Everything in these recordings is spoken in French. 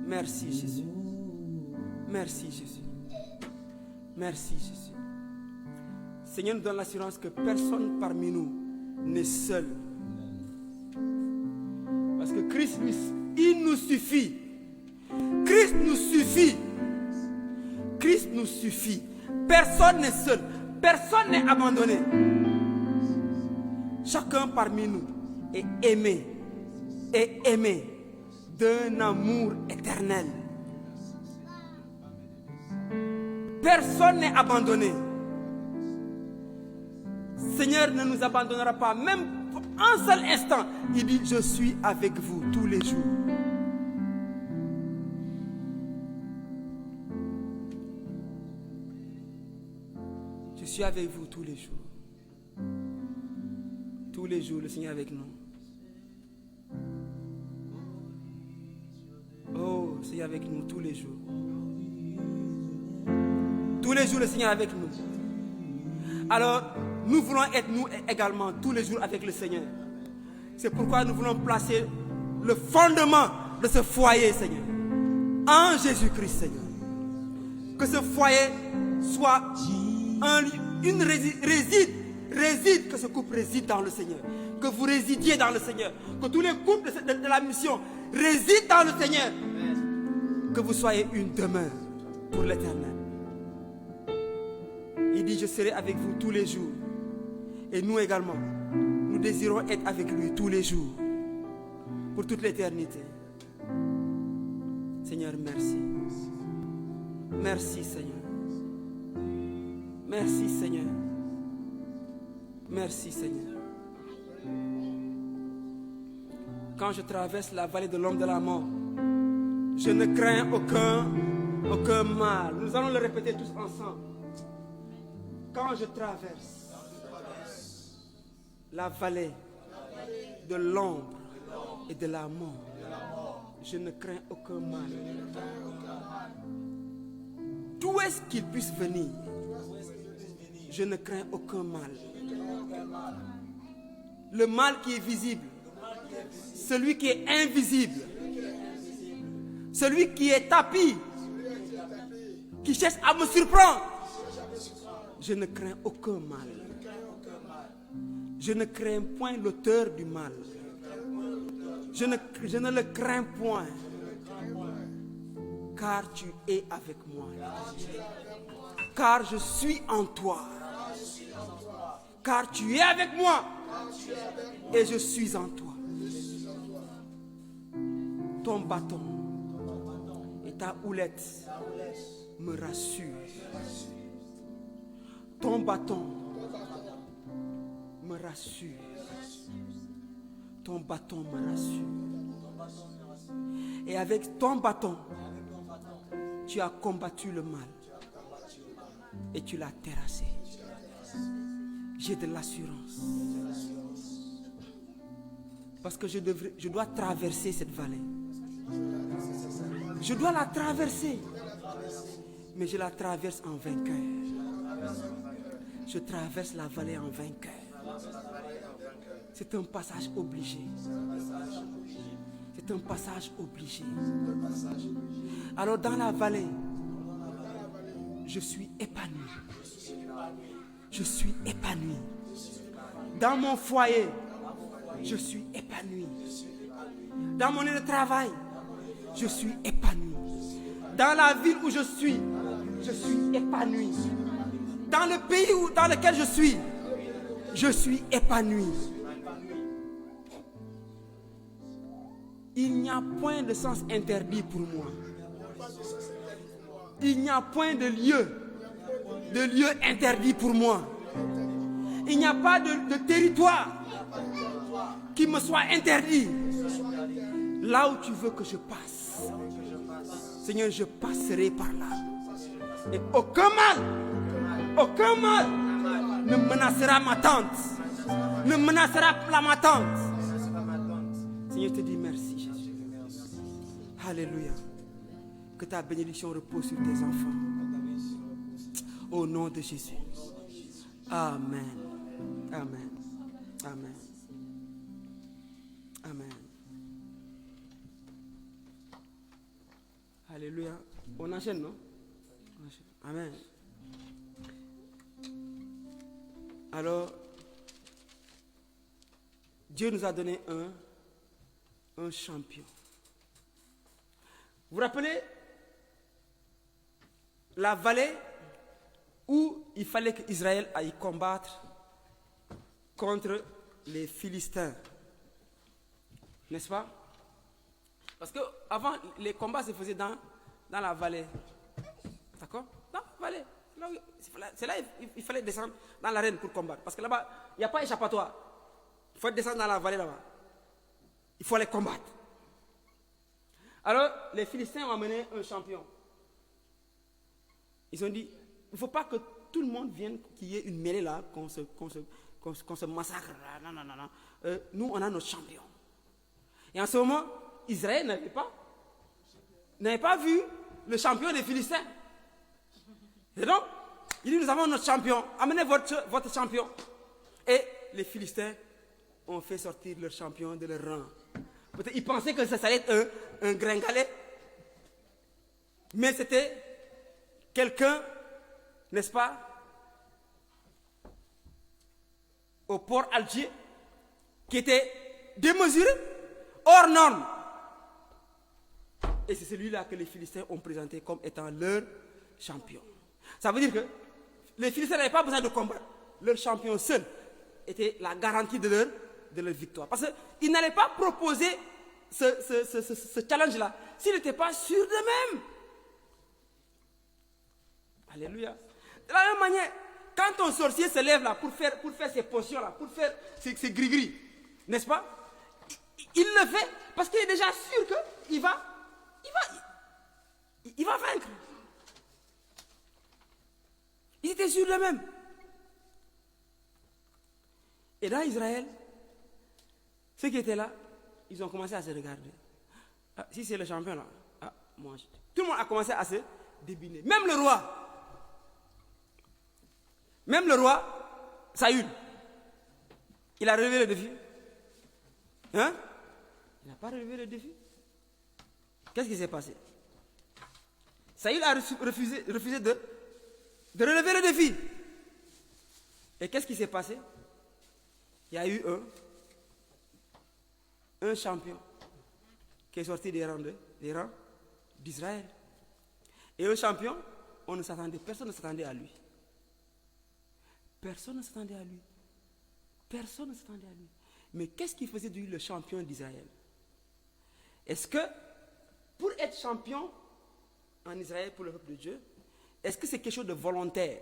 Merci Jésus. Merci Jésus. Merci Jésus. Seigneur, nous donne l'assurance que personne parmi nous n'est seul. Parce que Christ, il nous suffit. Christ nous suffit. Christ nous suffit. Personne n'est seul. Personne n'est abandonné. Chacun parmi nous est aimé d'un amour éternel. Personne n'est abandonné. Seigneur ne nous abandonnera pas, même pour un seul instant. Il dit, je suis avec vous tous les jours. Je suis avec vous tous les jours. Tous les jours, le Seigneur est avec nous. Oh, le Seigneur est avec nous tous les jours. Tous les jours, le Seigneur est avec nous. Alors, nous voulons être nous également tous les jours avec le Seigneur. C'est pourquoi nous voulons placer le fondement de ce foyer, Seigneur, en Jésus-Christ, Seigneur. Que ce foyer soit une réside, que ce couple réside dans le Seigneur. Que vous résidiez dans le Seigneur. Que tous les couples de la mission résident dans le Seigneur. Que vous soyez une demeure pour l'éternel. Il dit, je serai avec vous tous les jours. Et nous également, nous désirons être avec lui tous les jours. Pour toute l'éternité. Seigneur, merci. Merci, Seigneur. Merci, Seigneur. Merci, Seigneur. Quand je traverse la vallée de l'ombre de la mort, je ne crains aucun mal. Nous allons le répéter tous ensemble. Quand je traverse la vallée de l'ombre et de la mort, je ne crains aucun mal. D'où est-ce qu'il puisse venir, je ne crains aucun mal. Le mal qui est visible, celui qui est invisible, celui qui est tapis, qui cherche à me surprendre, je ne crains aucun mal. Je ne crains point l'auteur du mal. Je ne le crains point. Car tu es avec moi. Car je suis en toi. Car tu es avec moi. Et je suis en toi. Ton bâton et ta houlette me rassurent. Ton bâton me rassure. Ton bâton me rassure. Et avec ton bâton, tu as combattu le mal. Et tu l'as terrassé. J'ai de l'assurance. Parce que je dois traverser cette vallée. Je dois la traverser. Mais je la traverse en vainqueur. Je traverse la vallée en vainqueur. C'est un passage obligé. C'est un passage obligé. Alors dans la vallée, je suis épanoui. Je suis épanoui. Dans mon foyer, je suis épanoui. Dans mon lieu de travail, je suis épanoui. Dans la ville où je suis épanoui. Dans le pays dans lequel je suis épanoui. Il n'y a point de sens interdit pour moi. Il n'y a point de lieu interdit pour moi. Il n'y a pas de territoire qui me soit interdit. Là où tu veux que je passe, Seigneur, je passerai par là. Et aucun mal ne menacera ma tente, ne menacera pas ma tente. Seigneur, je te dis merci, Jésus. Alléluia. Que ta bénédiction repose sur tes enfants. Au nom de Jésus. Amen. Amen. Amen. Amen. Alléluia. On enchaîne, non? On enchaîne. Amen. Alors, Dieu nous a donné un champion. Vous vous rappelez la vallée où il fallait qu'Israël aille combattre contre les Philistins, n'est-ce pas? Parce qu'avant, les combats se faisaient dans la vallée. D'accord? Dans la vallée. C'est là il fallait descendre dans l'arène pour combattre. Parce que là-bas, il n'y a pas échappatoire. Il faut descendre dans la vallée là-bas. Il faut aller combattre. Alors, les Philistins ont amené un champion. Ils ont dit, il ne faut pas que tout le monde vienne, qu'il y ait une mêlée là, qu'on se massacre. Non, non, non, non. Nous, on a notre champion. Et en ce moment, Israël n'avait pas vu le champion des Philistins. Et donc, il dit, nous avons notre champion. Amenez votre champion. Et les Philistins ont fait sortir leur champion de leur rang. Peut-être ils pensaient que ça allait être un gringalet. Mais c'était quelqu'un, n'est-ce pas, au port Alger, qui était démesuré, hors norme. Et c'est celui-là que les Philistins ont présenté comme étant leur champion. Ça veut dire que les Philistins n'avaient pas besoin de combattre. Leur champion seul était la garantie de leur victoire. Parce qu'ils n'allaient pas proposer ce challenge-là s'ils n'étaient pas sûrs d'eux-mêmes. Alléluia. De la même manière, quand un sorcier se lève là pour faire ces potions-là, pour faire ces gris-gris, n'est-ce pas? Il le fait parce qu'il est déjà sûr qu'il va vaincre. Ils étaient sûrs d'eux-mêmes. Et dans Israël, ceux qui étaient là, ils ont commencé à se regarder. Ah, si c'est le champion là, tout le monde a commencé à se débiner. Même le roi, Saül, il a relevé le défi. Hein? Il n'a pas relevé le défi. Qu'est-ce qui s'est passé? Saül a refusé de relever le défi. Et qu'est-ce qui s'est passé? Il y a eu un champion qui est sorti des rangs d'Israël. Et un champion, personne ne s'attendait à lui. Personne ne s'attendait à lui. Personne ne s'attendait à lui. Mais qu'est-ce qui faisait de lui le champion d'Israël? Est-ce que, pour être champion en Israël pour le peuple de Dieu, est-ce que c'est quelque chose de volontaire?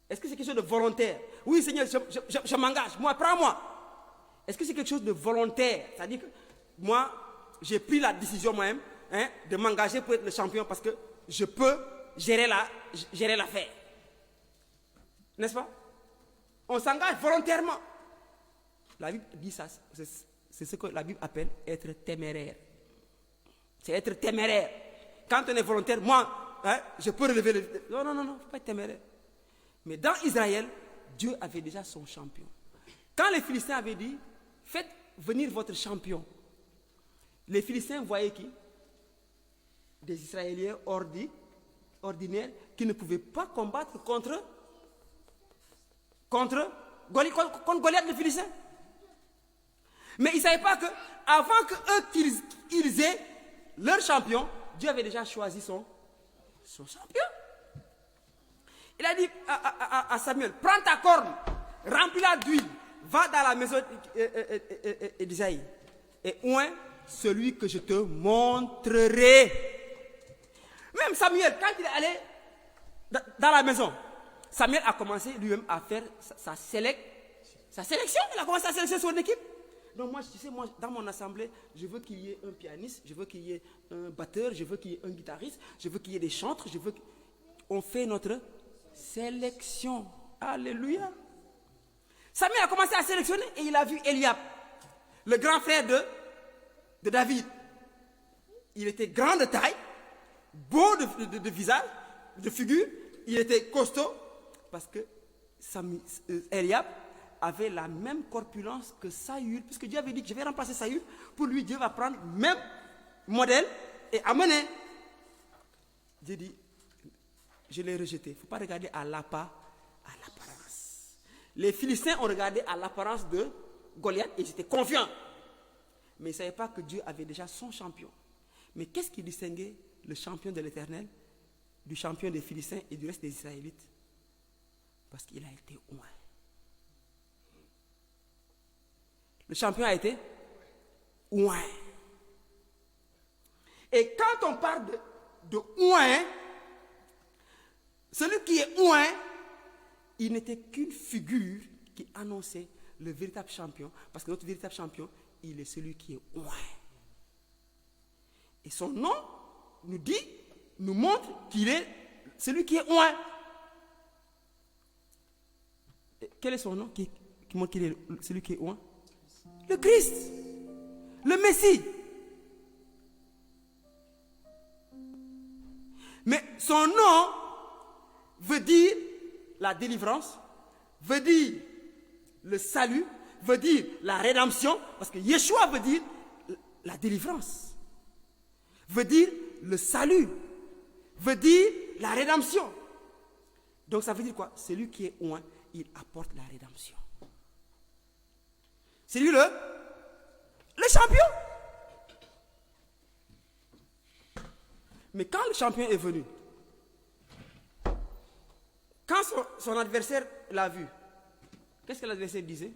Est-ce que c'est quelque chose de volontaire? Oui, Seigneur, je m'engage. Moi, prends-moi. Est-ce que c'est quelque chose de volontaire? C'est-à-dire que moi, j'ai pris la décision moi-même de m'engager pour être le champion parce que je peux gérer l'affaire. N'est-ce pas? On s'engage volontairement. La Bible dit ça. C'est ce que la Bible appelle être téméraire. C'est être téméraire. Quand on est volontaire, moi, je peux relever le... Non, il ne faut pas être téméraire. Mais dans Israël, Dieu avait déjà son champion. Quand les Philistins avaient dit, faites venir votre champion, les Philistins voyaient qui? Des Israéliens ordinaires qui ne pouvaient pas combattre contre Goliath le Philistin. Mais ils ne savaient pas qu'avant qu'eux qu'ils aient leur champion, Dieu avait déjà choisi son champion. Il a dit à Samuel, prends ta corne, remplis-la d'huile, va dans la maison d'Isaïe et oint celui que je te montrerai. Même Samuel, quand il est allé dans la maison, Samuel a commencé lui-même à faire sa sélection. Il a commencé à sélectionner son équipe. Donc moi, tu sais, dans mon assemblée, je veux qu'il y ait un pianiste, je veux qu'il y ait un batteur, je veux qu'il y ait un guitariste, je veux qu'il y ait des chantres, on fait notre sélection. Alléluia. Samuel a commencé à sélectionner et il a vu Eliab, le grand frère de David. Il était grand de taille, beau de visage, de figure, il était costaud parce que Eliab avait la même corpulence que Saül, puisque Dieu avait dit que je vais remplacer Saül. Pour lui, Dieu va prendre le même modèle et amené. Dieu dit, je l'ai rejeté. Il ne faut pas regarder à l'apparence. Les Philistins ont regardé à l'apparence de Goliath et ils étaient confiants. Mais ils ne savaient pas que Dieu avait déjà son champion. Mais qu'est-ce qui distinguait le champion de l'Éternel du champion des Philistins et du reste des Israélites? Parce qu'il a été oint. Le champion a été oint. Et quand on parle de oint, celui qui est oint, il n'était qu'une figure qui annonçait le véritable champion. Parce que notre véritable champion, il est celui qui est oint. Et son nom nous montre qu'il est celui qui est oint. Quel est son nom qui montre qu'il est celui qui est oint? Le Christ, le Messie. Mais son nom veut dire la délivrance, veut dire le salut, veut dire la rédemption, parce que Yeshua veut dire la délivrance, veut dire le salut, veut dire la rédemption. Donc ça veut dire quoi? Celui qui est oint, il apporte la rédemption. C'est lui le champion. Mais quand le champion est venu, quand son adversaire l'a vu, qu'est-ce que l'adversaire disait?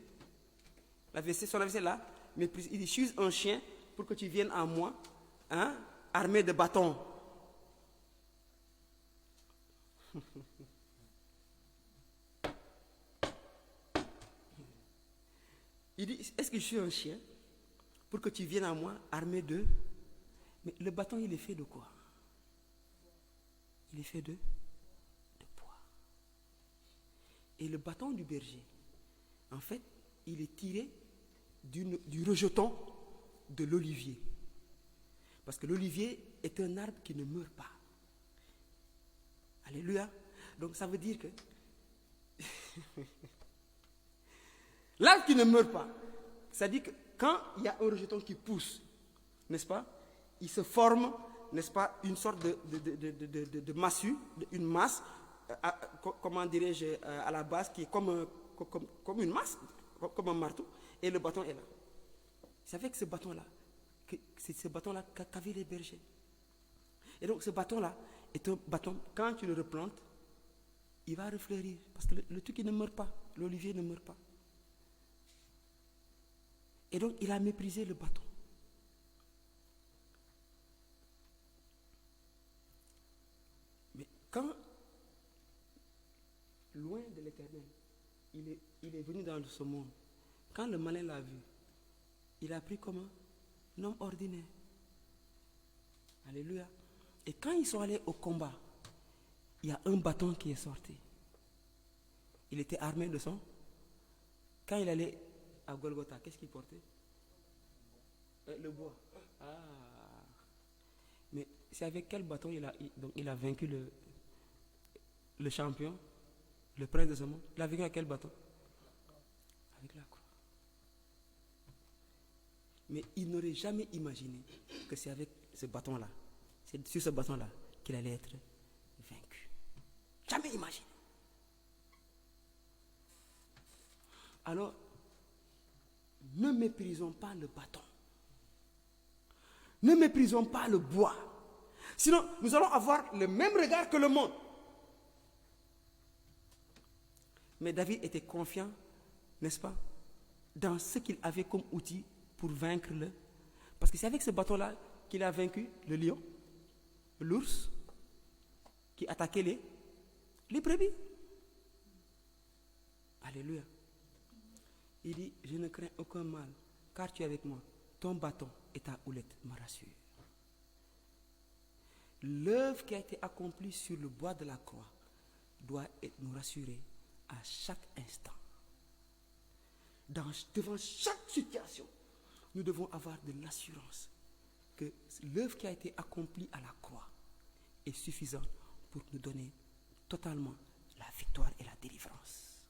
Son adversaire là, méprise. Il dit, je suis un chien pour que tu viennes à moi, hein, armé de bâtons. Il dit, est-ce que je suis un chien pour que tu viennes à moi armé de... Mais le bâton, il est fait de quoi? Il est fait de bois. Et le bâton du berger, en fait, il est tiré du rejeton de l'olivier. Parce que l'olivier est un arbre qui ne meurt pas. Alléluia. Donc ça veut dire que l'arbre qui ne meurt pas, ça dit que quand il y a un rejeton qui pousse, n'est-ce pas, il se forme, n'est-ce pas, une sorte de massue, une masse, comment dirais-je, à la base, qui est comme une masse, comme un marteau, et le bâton est là. C'est avec ce bâton-là, c'est ce bâton-là qu'avaient les bergers. Et donc ce bâton-là est un bâton, quand tu le replantes, il va refleurir, parce que le truc il ne meurt pas, l'olivier ne meurt pas. Et donc il a méprisé le bâton. Mais quand, loin de l'Éternel, il est venu dans ce monde, quand le malin l'a vu, il a pris comme un homme ordinaire. Alléluia. Et quand ils sont allés au combat, il y a un bâton qui est sorti. Il était armé de son. Quand il allait à Golgotha, qu'est-ce qu'il portait? Le bois. Ah. Mais c'est avec quel bâton il a vaincu le champion, le prince de ce monde? Il a vaincu avec quel bâton? Avec la croix. Mais il n'aurait jamais imaginé que c'est avec ce bâton-là, c'est sur ce bâton-là qu'il allait être vaincu. Jamais imaginé. Alors, ne méprisons pas le bâton. Ne méprisons pas le bois. Sinon, nous allons avoir le même regard que le monde. Mais David était confiant, n'est-ce pas, dans ce qu'il avait comme outil pour vaincre le... Parce que c'est avec ce bâton-là qu'il a vaincu le lion, l'ours, qui attaquait les brebis. Alléluia. Il dit, je ne crains aucun mal, car tu es avec moi. Ton bâton et ta houlette me rassurent. L'œuvre qui a été accomplie sur le bois de la croix doit nous rassurer à chaque instant. Devant chaque situation, nous devons avoir de l'assurance que l'œuvre qui a été accomplie à la croix est suffisante pour nous donner totalement la victoire et la délivrance.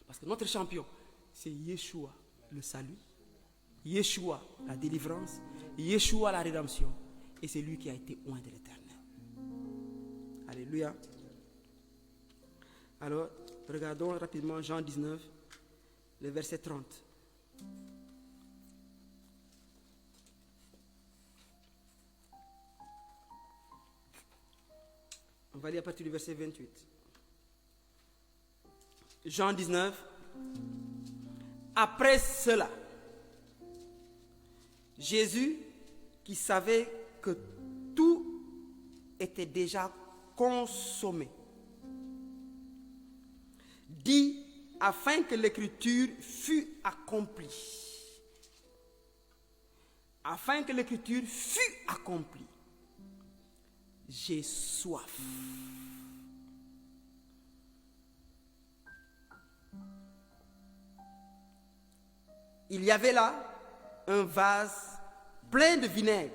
Parce que notre champion, c'est Yeshua, le salut, Yeshua, la délivrance, Yeshua, la rédemption, Et c'est lui qui a été oint de l'Éternel. Alléluia. Alors, regardons rapidement Jean 19, le verset 30. On va lire à partir du verset 28. Jean 19. Après cela, Jésus, qui savait que tout était déjà consommé, dit afin que l'écriture fût accomplie. Afin que l'écriture fût accomplie. J'ai soif. Il y avait là un vase plein de vinaigre.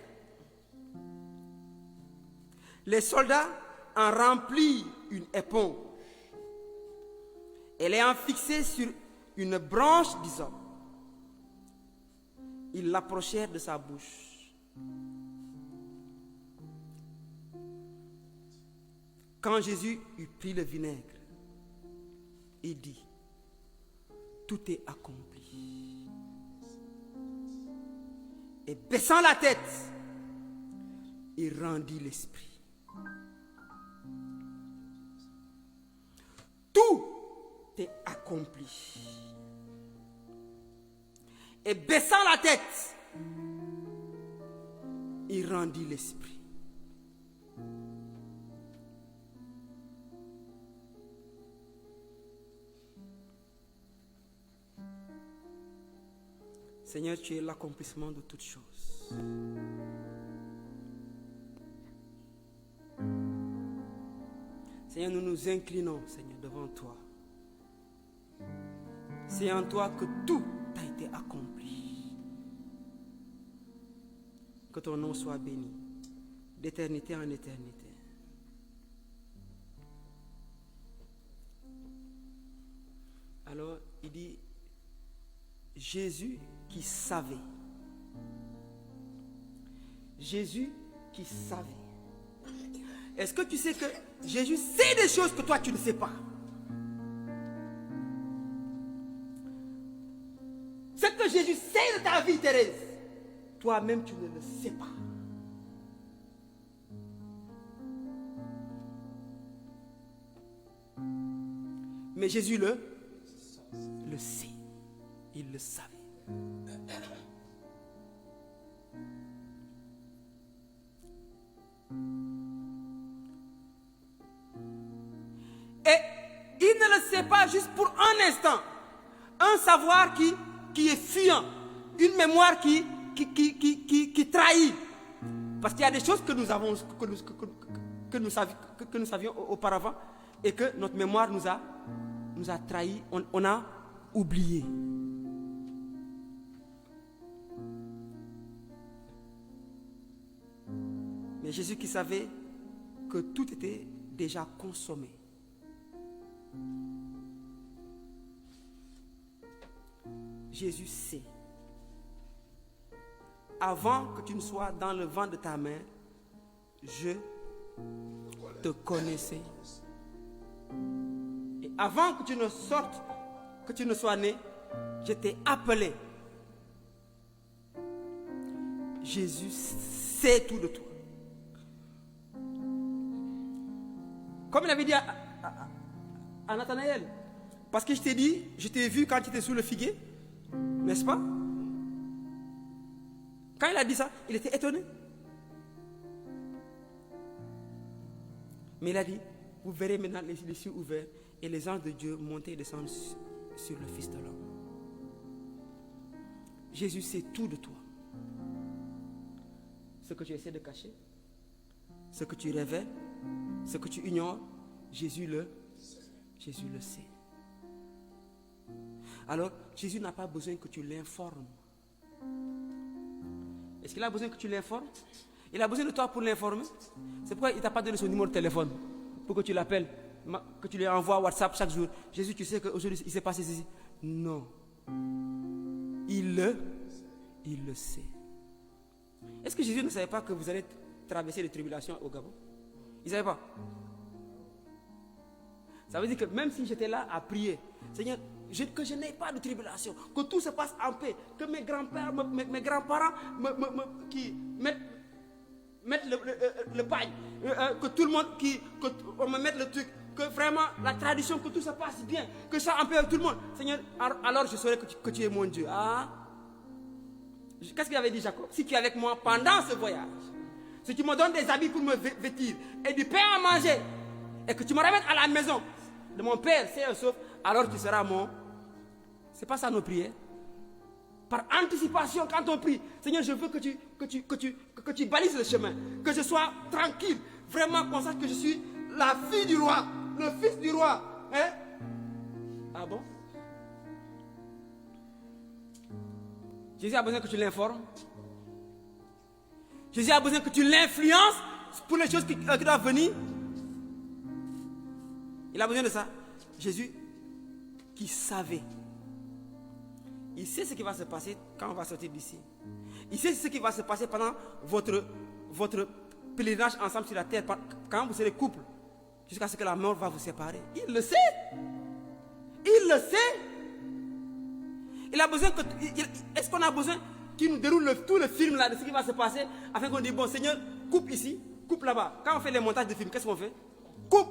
Les soldats en remplirent une éponge et l'ayant fixée sur une branche d'hysope, ils l'approchèrent de sa bouche. Quand Jésus eut pris le vinaigre, il dit, tout est accompli. Et baissant la tête, il rendit l'esprit. Tout est accompli. Et baissant la tête, il rendit l'esprit. Seigneur, tu es l'accomplissement de toutes choses. Seigneur, nous nous inclinons, Seigneur, devant toi. C'est en toi que tout a été accompli. Que ton nom soit béni, d'éternité en éternité. Alors, il dit, Jésus qui savait. Jésus qui savait. Est-ce que tu sais que Jésus sait des choses que toi tu ne sais pas? Ce que Jésus sait de ta vie, Thérèse, toi-même tu ne le sais pas. Mais Jésus le sait. Il le savait. Et il ne le sait pas juste pour un instant. Un savoir qui est fuyant. Une mémoire qui trahit. Parce qu'il y a des choses que nous avons, que nous savions auparavant et que notre mémoire nous a trahis. On a oublié. Mais Jésus qui savait que tout était déjà consommé. Jésus sait. Avant que tu ne sois dans le ventre de ta mère, je te connaissais. Et avant que tu ne sortes, que tu ne sois né, je t'ai appelé. Jésus sait tout de toi. Comme il avait dit à Nathanaël, parce que je t'ai dit, je t'ai vu quand tu étais sous le figuier, n'est-ce pas? Quand il a dit ça, il était étonné. Mais il a dit, vous verrez maintenant les cieux ouverts et les anges de Dieu monter et descendre sur le Fils de l'homme. Jésus sait tout de toi. Ce que tu essaies de cacher, ce que tu révèles, ce que tu ignores, Jésus le sait. Alors, Jésus n'a pas besoin que tu l'informes. Est-ce qu'il a besoin que tu l'informes? Il a besoin de toi pour l'informer. C'est pourquoi il ne t'a pas donné son numéro de téléphone pour que tu l'appelles, que tu lui envoies WhatsApp chaque jour. Jésus, tu sais qu'aujourd'hui, il s'est passé ceci. Non. Il le sait. Est-ce que Jésus ne savait pas que vous allez traverser les tribulations au Gabon? Ils ne savaient pas. Ça veut dire que même si j'étais là à prier, Seigneur, que je n'ai pas de tribulation, que tout se passe en paix, que mes grands-pères, mes grands-parents qui mettent le paille, que tout le monde, qu'on me mette le truc, que vraiment la tradition, que tout se passe bien, que ça en paix avec tout le monde. Seigneur, alors je saurai que tu es mon Dieu. Ah. Qu'est-ce qu'il avait dit Jacob? Si tu es avec moi pendant ce voyage, si tu me donnes des habits pour me vêtir et du pain à manger, et que tu me ramènes à la maison de mon père, c'est un sauf, alors tu seras mon. C'est pas ça nos prières. Par anticipation, quand on prie, Seigneur, je veux que tu balises le chemin, que je sois tranquille, vraiment qu'on sache que je suis la fille du roi, le fils du roi. Hein? Ah bon? Jésus a besoin que tu l'informes. Jésus a besoin que tu l'influences pour les choses qui doivent venir. Il a besoin de ça. Jésus, qui savait. Il sait ce qui va se passer quand on va sortir d'ici. Il sait ce qui va se passer pendant votre pèlerinage ensemble sur la terre, quand vous serez couple, jusqu'à ce que la mort va vous séparer. Il le sait. Il le sait. Il a besoin que. Est-ce qu'on a besoin qu'il nous déroule tout le film là de ce qui va se passer, afin qu'on dise, bon Seigneur, coupe ici, coupe là-bas. Quand on fait les montages de films, qu'est-ce qu'on fait? Coupe.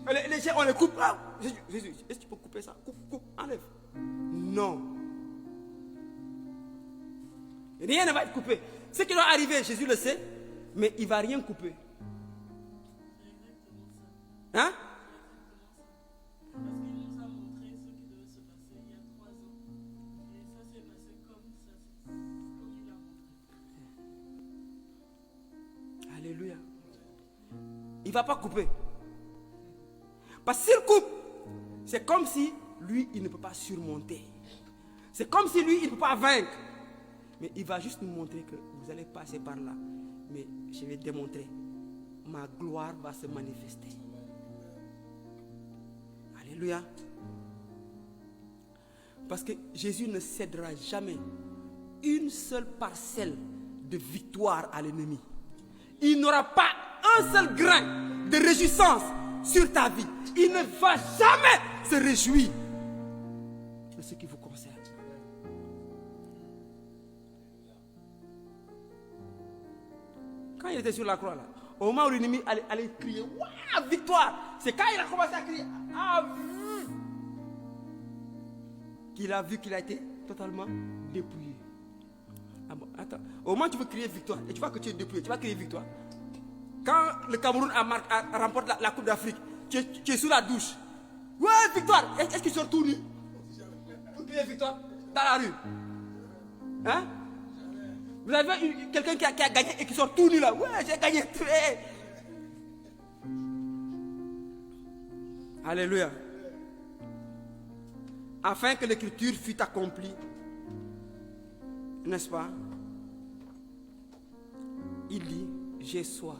Les déchets, on les coupe. Ah, Jésus, est-ce que tu peux couper ça? Coupe, enlève. Non. Rien ne va être coupé. Ce qui doit arriver, Jésus le sait, mais il ne va rien couper. Hein? Parce qu'il nous a montré ce qui devait se passer il y a 3 ans. Et ça s'est passé comme il a montré. Alléluia. Il ne va pas couper. Parce que s'il coupe, c'est comme si lui, il ne peut pas surmonter. C'est comme si lui, il ne peut pas vaincre. Mais il va juste nous montrer que vous allez passer par là. Mais je vais démontrer. Ma gloire va se manifester. Alléluia. Parce que Jésus ne cédera jamais une seule parcelle de victoire à l'ennemi. Il n'aura pas un seul grain de réjouissance sur ta vie. Il ne va jamais se réjouir de ce qui vous concerne. Quand il était sur la croix là, au moment où l'ennemi allait crier, waouh, victoire, c'est quand il a commencé à crier, ah, qu'il a vu qu'il a été totalement dépouillé. Ah bon, attends, au moment où tu veux crier victoire, et tu vois que tu es dépouillé, tu vas crier victoire. Quand le Cameroun remporte la Coupe d'Afrique, tu es sous la douche. Ouais, victoire. Est-ce qu'il sort tout nu pour crier victoire dans la rue? Hein? Vous avez quelqu'un qui a gagné et qui sort tout nu là. Ouais, j'ai gagné. Alléluia. Afin que l'écriture fût accomplie. N'est-ce pas? Il dit, j'ai soif.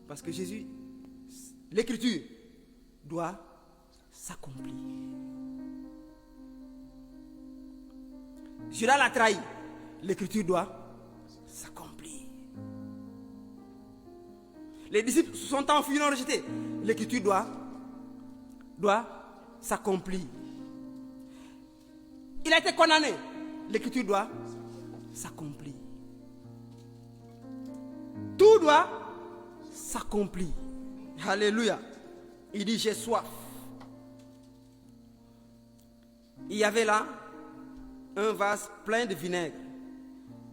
Parce que Jésus, l'écriture doit s'accomplir. Judas l'a trahi. L'écriture doit s'accomplir. Les disciples se sont enfuis, l'ont rejeté. L'écriture doit s'accomplir. Il a été condamné. L'écriture doit s'accomplir. Tout doit s'accomplir. Alléluia. Il dit, j'ai soif. Il y avait là un vase plein de vinaigre.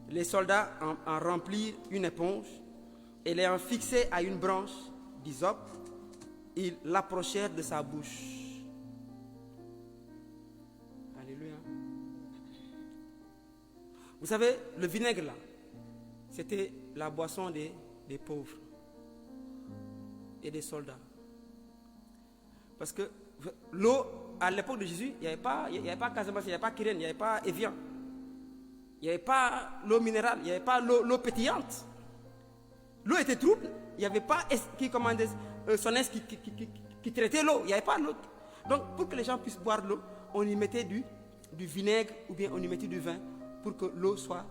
Les soldats en remplirent une éponge et l'ayant fixé à une branche d'hysope, ils l'approchèrent de sa bouche. Alléluia. Vous savez, le vinaigre là, c'était la boisson des pauvres et des soldats. Parce que l'eau, à l'époque de Jésus, il n'y avait pas Casamance, il n'y avait pas Kirène, il n'y avait pas Evian. Il n'y avait pas l'eau minérale, il n'y avait pas l'eau pétillante. L'eau était trouble, il n'y avait pas qui commandait Sonès qui traitait l'eau, il n'y avait pas l'eau. Donc pour que les gens puissent boire l'eau, on y mettait du vinaigre ou bien on y mettait du vin pour que l'eau soit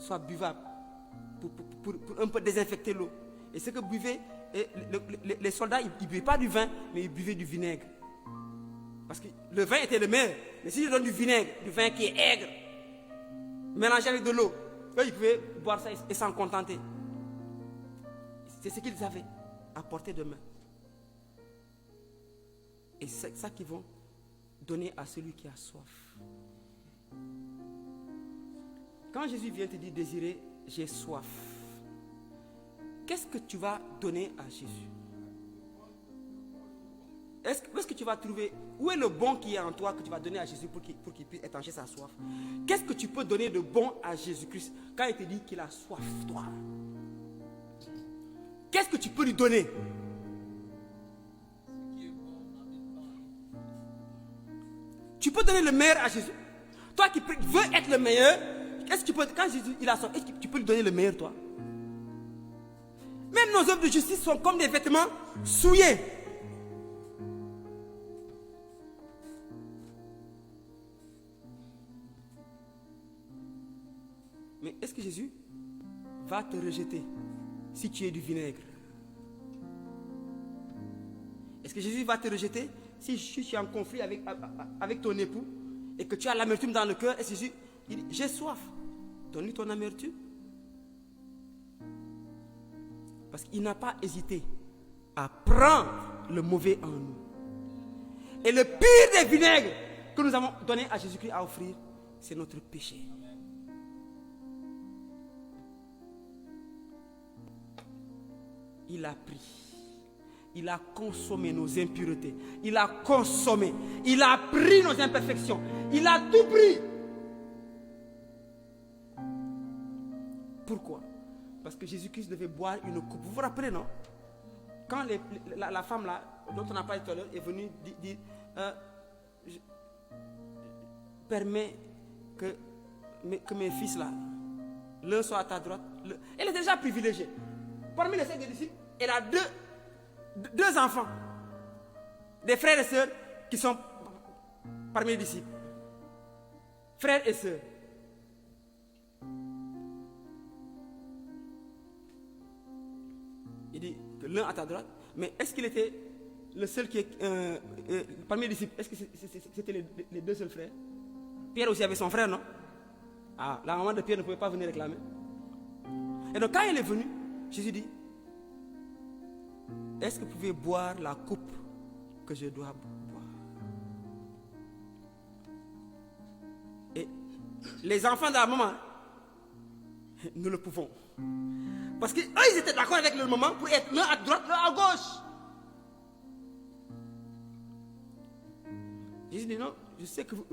soit buvable, pour un peu désinfecter l'eau. Et ce que buvaient les soldats, ils ne buvaient pas du vin, mais ils buvaient du vinaigre. Parce que le vin était le meilleur. Mais si je donne du vinaigre, du vin qui est aigre, mélangé avec de l'eau, eux, ils pouvaient boire ça et s'en contenter. C'est ce qu'ils avaient à portée de main. Et c'est ça qu'ils vont donner à celui qui a soif. Quand Jésus vient te dire désirer, j'ai soif, qu'est-ce que tu vas donner à Jésus? Est-ce que tu vas trouver, où est le bon qui est en toi que tu vas donner à Jésus pour qu'il puisse étancher sa soif? Qu'est-ce que tu peux donner de bon à Jésus-Christ quand il te dit qu'il a soif, toi? Qu'est-ce que tu peux lui donner? Tu peux donner le meilleur à Jésus. Toi qui veux être le meilleur, est-ce que tu peux, quand Jésus il a soif, est-ce que tu peux lui donner le meilleur, toi? Même nos œuvres de justice sont comme des vêtements souillés. Mais est-ce que Jésus va te rejeter si tu es du vinaigre? Est-ce que Jésus va te rejeter si tu es en conflit avec ton époux et que tu as l'amertume dans le cœur? Est-ce que Jésus il dit, j'ai soif, donne-lui ton amertume? Parce qu'il n'a pas hésité à prendre le mauvais en nous. Et le pire des vinaigres que nous avons donné à Jésus-Christ à offrir, c'est notre péché. Il a pris, il a consommé nos impuretés, il a consommé, il a pris nos imperfections, il a tout pris. Pourquoi? Parce que Jésus-Christ devait boire une coupe. Vous vous rappelez, non? Quand la femme là, dont on a parlé tout à l'heure, est venue dire permets que mes fils là, l'un soit à ta droite. Elle est déjà privilégiée. Parmi les 5 disciples, elle a deux enfants, des frères et sœurs qui sont parmi les disciples. Frères et sœurs. Il dit que l'un à ta droite, mais est-ce qu'il était le seul qui est parmi les disciples? Est-ce que c'était les deux seuls frères? Pierre aussi avait son frère, non? Ah, la maman de Pierre ne pouvait pas venir réclamer. Et donc quand elle est venue, Jésus dit, est-ce que vous pouvez boire la coupe que je dois boire? Et les enfants de la maman, nous le pouvons. Parce qu'eux, ils étaient d'accord avec le maman pour être l'un à droite, l'un à gauche. Jésus dit non, je sais que vous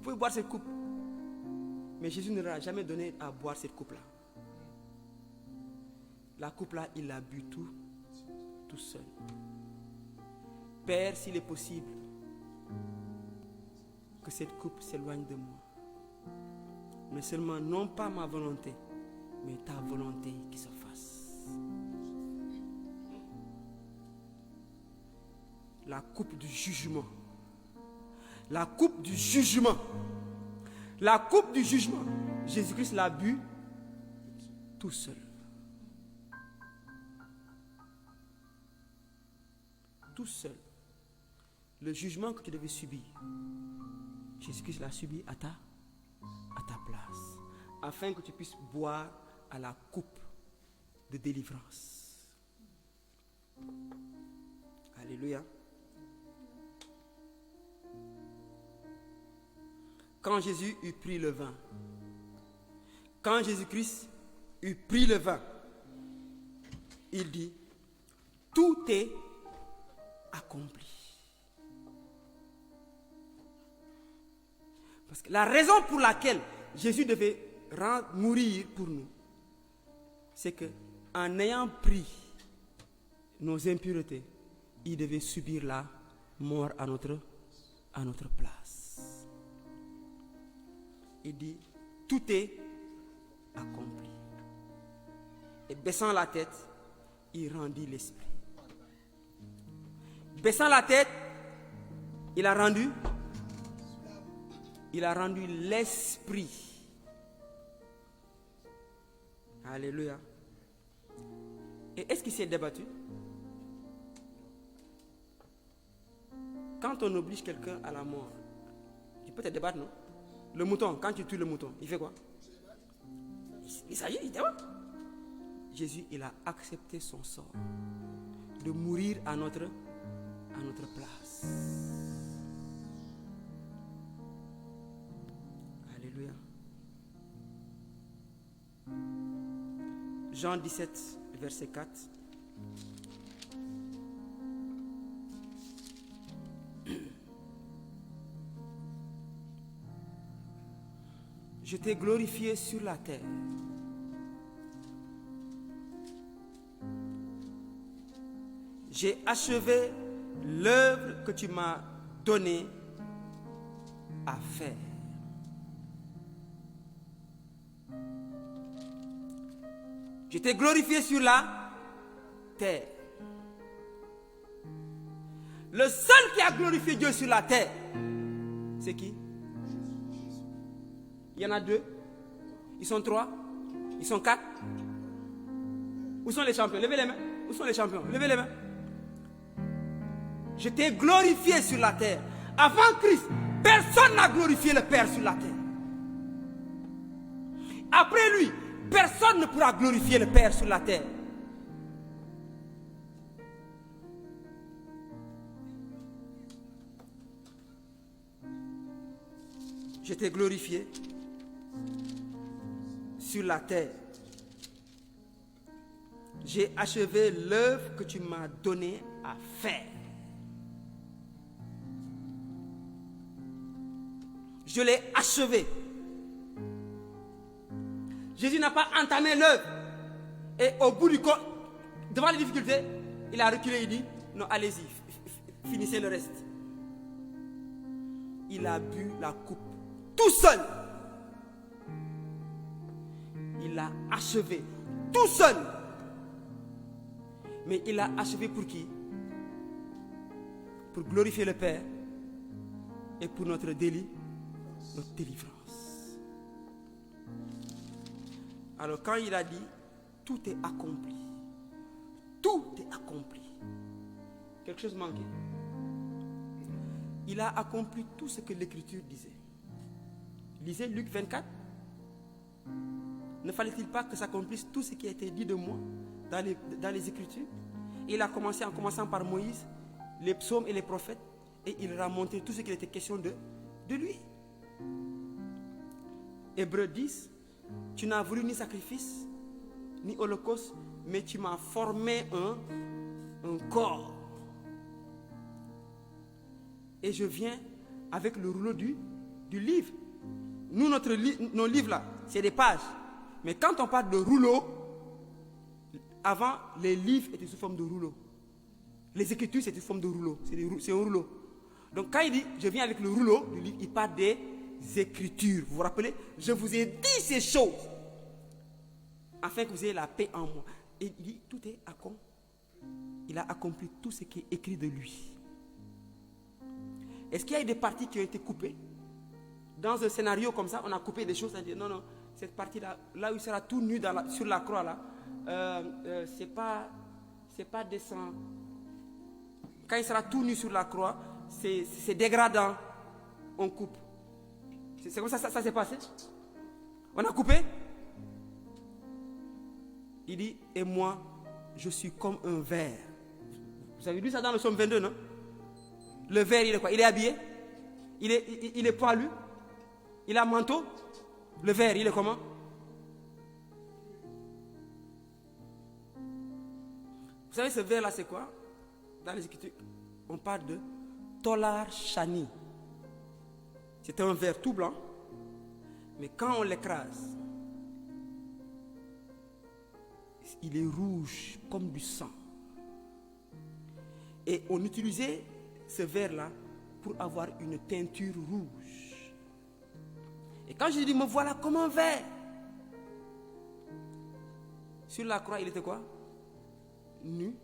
pouvez boire cette coupe. Mais Jésus ne leur a jamais donné à boire cette coupe-là. La coupe-là, il l'a bu tout seul. Père, s'il est possible, que cette coupe s'éloigne de moi. Mais seulement, non pas ma volonté, mais ta volonté qui se fasse. La coupe du jugement. La coupe du jugement. La coupe du jugement. Jésus-Christ l'a bu tout seul. Tout seul. Le jugement que tu devais subir, Jésus-Christ l'a subi à ta place, afin que tu puisses boire à la coupe de délivrance. Alléluia. Quand Jésus eut pris le vin, quand Jésus-Christ eut pris le vin, il dit, tout est accompli. Parce que la raison pour laquelle Jésus devait mourir pour nous, c'est que en ayant pris nos impuretés, il devait subir la mort à notre place. Il dit, tout est accompli. Et baissant la tête, il rendit l'esprit. Baissant la tête, il a rendu l'esprit. Alléluia. Et est-ce qu'il s'est débattu? Quand on oblige quelqu'un à la mort, tu peux te débattre, non? Le mouton, quand tu tues le mouton, il fait quoi? Il s'agit, il débat. Jésus, il a accepté son sort de mourir à notre place. Alléluia. Jean 17, verset 4. Je t'ai glorifié sur la terre. J'ai achevé l'œuvre que tu m'as donnée à faire. Je t'ai glorifié sur la terre. Le seul qui a glorifié Dieu sur la terre, c'est qui? Il y en a 2, ils sont 3, ils sont 4. Où sont les champions? Levez les mains. Où sont les champions? Levez les mains. Je t'ai glorifié sur la terre. Avant Christ, personne n'a glorifié le Père sur la terre. Après lui, personne ne pourra glorifier le Père sur la terre. Je t'ai glorifié sur la terre. J'ai achevé l'œuvre que tu m'as donnée à faire. Je l'ai achevé. Jésus n'a pas entamé l'œuvre. Et au bout du compte, devant les difficultés, il a reculé, il dit, non, allez-y, finissez le reste. Il a bu la coupe tout seul. Il a achevé tout seul. Mais il a achevé pour qui? Pour glorifier le Père et pour notre délit, notre délivrance. Alors quand il a dit, tout est accompli. Tout est accompli. Quelque chose manquait. Il a accompli tout ce que l'Écriture disait. Lisez Luc 24. Ne fallait-il pas que s'accomplisse tout ce qui a été dit de moi dans les Écritures? Il a commencé en commençant par Moïse, les psaumes et les prophètes, et il a montré tout ce qu'il était question de lui. Hébreux 10, tu n'as voulu ni sacrifice, ni holocauste, mais tu m'as formé un corps. Et je viens avec le rouleau du livre. Nous, nos livres là, c'est des pages. Mais quand on parle de rouleau, avant, les livres étaient sous forme de rouleau. Les Écritures, c'était sous forme de rouleau. C'est un rouleau. Donc quand il dit, je viens avec le rouleau du livre, il parle des Écritures. Vous vous rappelez? Je vous ai dit ces choses, afin que vous ayez la paix en moi. Et il dit, tout est accompli. Il a accompli tout ce qui est écrit de lui. Est-ce qu'il y a eu des parties qui ont été coupées? Dans un scénario comme ça, on a coupé des choses. On a dit, non, non, cette partie-là, là où il sera tout nu sur la croix, là, c'est pas des sangs. Quand il sera tout nu sur la croix, c'est dégradant. On coupe. C'est comme ça s'est passé. On a coupé. Il dit, et moi, je suis comme un ver. Vous avez lu ça dans le psaume 22, non? Le ver, il est quoi? Il est habillé. Il est poilu. Il a un manteau. Le ver, il est comment? Vous savez, ce ver-là, c'est quoi? Dans les Écritures, on parle de Tolar Shani. C'est un ver tout blanc. Mais quand on l'écrase, il est rouge comme du sang. Et on utilisait ce verre-là pour avoir une teinture rouge. Et quand je dis, me voilà comme un verre. Sur la croix, il était quoi? Nu.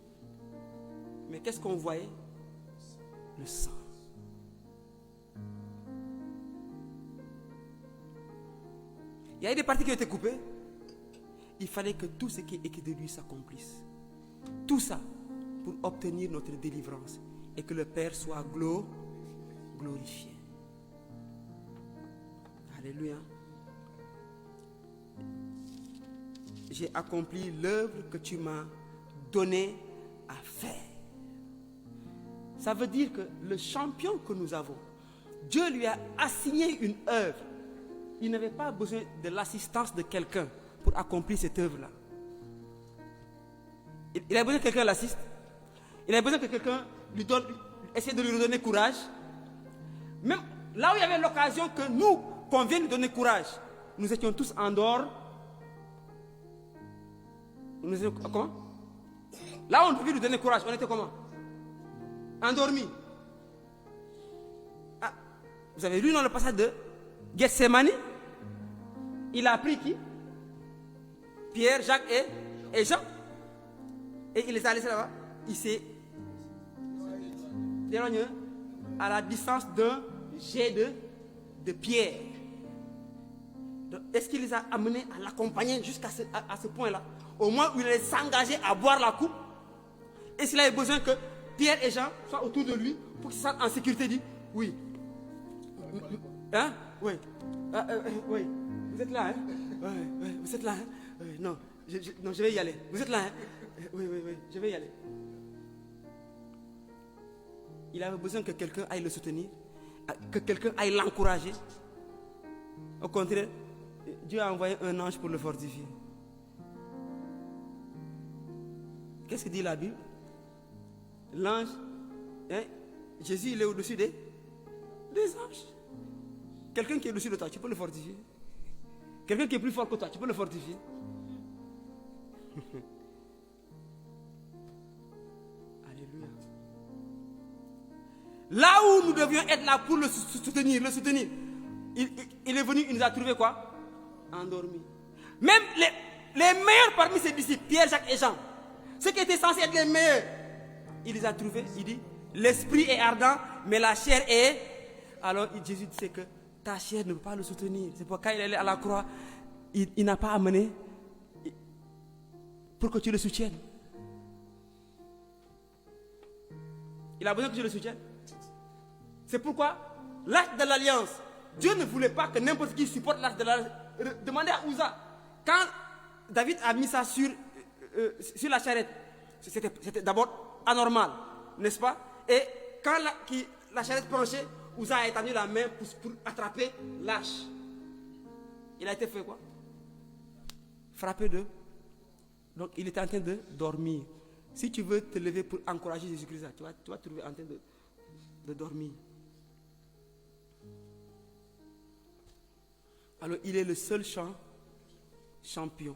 Mais qu'est-ce qu'on voyait? Le sang. Il y a eu des parties qui ont été coupées. il fallait que tout ce qui est écrit de lui s'accomplisse. Tout ça pour obtenir notre délivrance et que le Père soit glorifié. Alléluia. J'ai accompli l'œuvre que tu m'as donné à faire. Ça veut dire que le champion que nous avons, Dieu lui a assigné une œuvre. Il n'avait pas besoin de l'assistance de quelqu'un pour accomplir cette œuvre-là. Il a besoin que quelqu'un l'assiste. Il a besoin que quelqu'un lui donne, essaie de lui redonner courage. Même là où il y avait l'occasion que nous, qu'on vienne lui donner courage, nous étions tous en dehors. Nous étions comment? Là où on pouvait lui donner courage, on était comment? Endormis. Ah, vous avez lu dans le passage de Gethsemane? Il a appris qui? Pierre, Jacques et Jean. Et il les a laissés là-bas. Il s'est éloigné à la distance d'un jet de pierre. Est-ce qu'il les a amenés à l'accompagner jusqu'à ce point-là? Au moins où il allait s'engager à boire la coupe. Est-ce qu'il avait besoin que Pierre et Jean soient autour de lui pour qu'il se sente en sécurité? Dit oui. Hein? Oui. Oui. Vous êtes là, hein? Oui, vous êtes là, hein? Non, je vais y aller. Vous êtes là, hein? Oui, je vais y aller. Il avait besoin que quelqu'un aille le soutenir, que quelqu'un aille l'encourager. Au contraire, Dieu a envoyé un ange pour le fortifier. Qu'est-ce que dit la Bible? L'ange, hein? Jésus, il est au-dessus des anges. Quelqu'un qui est au-dessus de toi, tu peux le fortifier. Quelqu'un qui est plus fort que toi, tu peux le fortifier. Alléluia. Là où nous devions être là pour le soutenir, il est venu, il nous a trouvé quoi? Endormis. Même les meilleurs parmi ses disciples, Pierre, Jacques et Jean, ceux qui étaient censés être les meilleurs, il les a trouvés. Il dit, l'esprit est ardent, mais la chair est... Alors Jésus sait que ta chair ne peut pas le soutenir. C'est pourquoi quand il est allé à la croix, il n'a pas amené pour que tu le soutiennes. Il a besoin que tu le soutiennes. C'est pourquoi l'arche de l'alliance, Dieu ne voulait pas que n'importe qui supporte l'arche de l'alliance. Demandez à Uza, quand David a mis ça sur la charrette, c'était d'abord anormal, n'est-ce pas? Et quand la charrette penchait, Uza a étendu la main pour attraper l'arche. Il a été fait quoi? Frappé de... Donc il était en train de dormir. Si tu veux te lever pour encourager Jésus-Christ, tu vas te trouver en train de dormir. Alors il est le seul champion.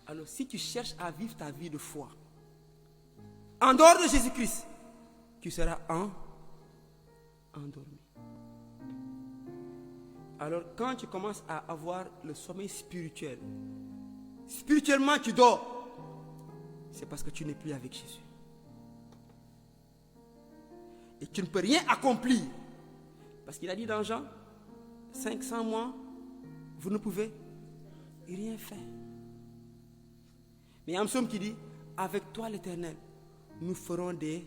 Alors si tu cherches à vivre ta vie de foi, en dehors de Jésus-Christ, tu seras endormi. Alors quand tu commences à avoir le sommeil spirituel, spirituellement tu dors, c'est parce que tu n'es plus avec Jésus. Et tu ne peux rien accomplir. Parce qu'il a dit dans Jean, 500 mois, vous ne pouvez rien faire. Mais il y a un psaume qui dit, avec toi l'Éternel, nous ferons des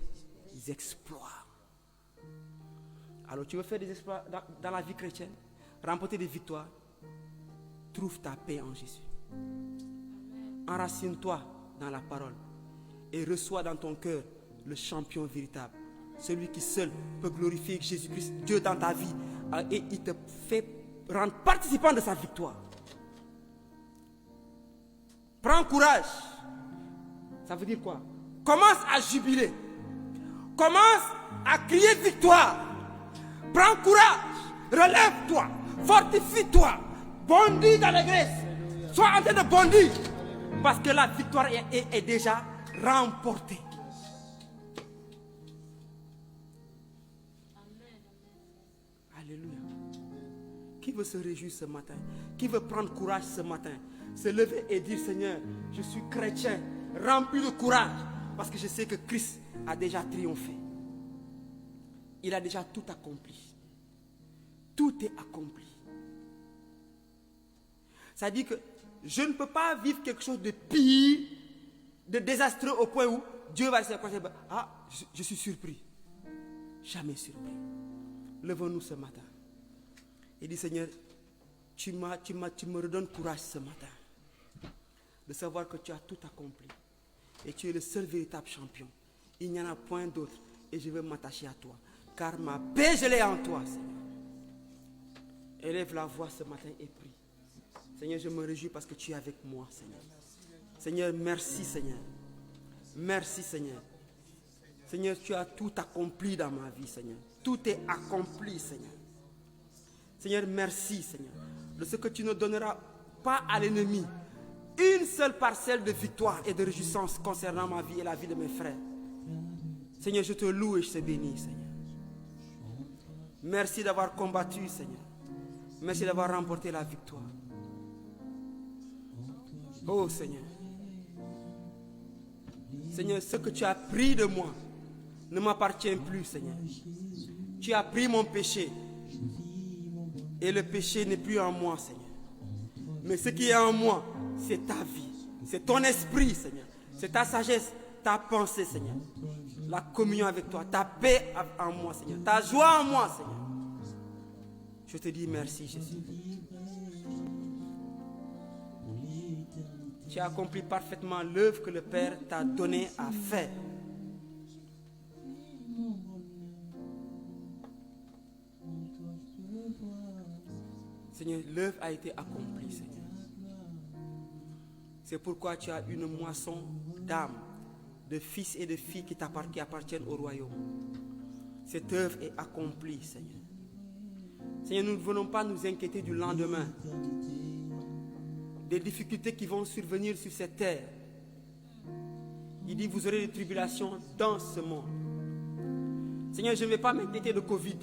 exploits. Alors tu veux faire des exploits dans la vie chrétienne, remporter des victoires, trouve ta paix en Jésus. Enracine-toi dans la parole et reçois dans ton cœur le champion véritable, celui qui seul peut glorifier Jésus-Christ, Dieu dans ta vie, et il te fait rendre participant de sa victoire. Prends courage. Ça veut dire quoi? Commence à jubiler. Commence à crier victoire. Prends courage. Relève-toi. Fortifie-toi. Bondis dans la graisse. Sois en train de bondir. Parce que la victoire est déjà remportée. Alléluia. Qui veut se réjouir ce matin? Qui veut prendre courage ce matin? Se lever et dire, Seigneur, je suis chrétien, rempli de courage, parce que je sais que Christ a déjà triomphé. Il a déjà tout accompli. Tout est accompli. Ça dit que je ne peux pas vivre quelque chose de pire, de désastreux au point où Dieu va se passer. Ah, je suis surpris. Jamais surpris. Levons-nous ce matin. Et dis, Seigneur, tu me redonnes courage ce matin de savoir que tu as tout accompli. Et tu es le seul véritable champion. Il n'y en a point d'autre. Et je veux m'attacher à toi. Car ma paix, je l'ai en toi, Seigneur. Élève la voix ce matin et prie. Seigneur, je me réjouis parce que tu es avec moi, Seigneur. Seigneur, merci, Seigneur. Merci, Seigneur. Seigneur, tu as tout accompli dans ma vie, Seigneur. Tout est accompli, Seigneur. Seigneur, merci, Seigneur, de ce que tu ne donneras pas à l'ennemi une seule parcelle de victoire et de réjouissance concernant ma vie et la vie de mes frères. Seigneur, je te loue et je te bénis, Seigneur. Merci d'avoir combattu, Seigneur. Merci d'avoir remporté la victoire. Oh, Seigneur. Seigneur, ce que tu as pris de moi ne m'appartient plus, Seigneur. Tu as pris mon péché. Et le péché n'est plus en moi, Seigneur. Mais ce qui est en moi, c'est ta vie. C'est ton esprit, Seigneur. C'est ta sagesse, ta pensée, Seigneur. La communion avec toi, ta paix en moi, Seigneur. Ta joie en moi, Seigneur. Je te dis merci, Jésus. Tu as accompli parfaitement l'œuvre que le Père t'a donné à faire. Seigneur, l'œuvre a été accomplie, Seigneur. C'est pourquoi tu as une moisson d'âmes, de fils et de filles qui appartiennent au royaume. Cette œuvre est accomplie, Seigneur. Seigneur, nous ne voulons pas nous inquiéter du lendemain, des difficultés qui vont survenir sur cette terre. Il dit, vous aurez des tribulations dans ce monde. Seigneur, je ne vais pas m'inquiéter de Covid.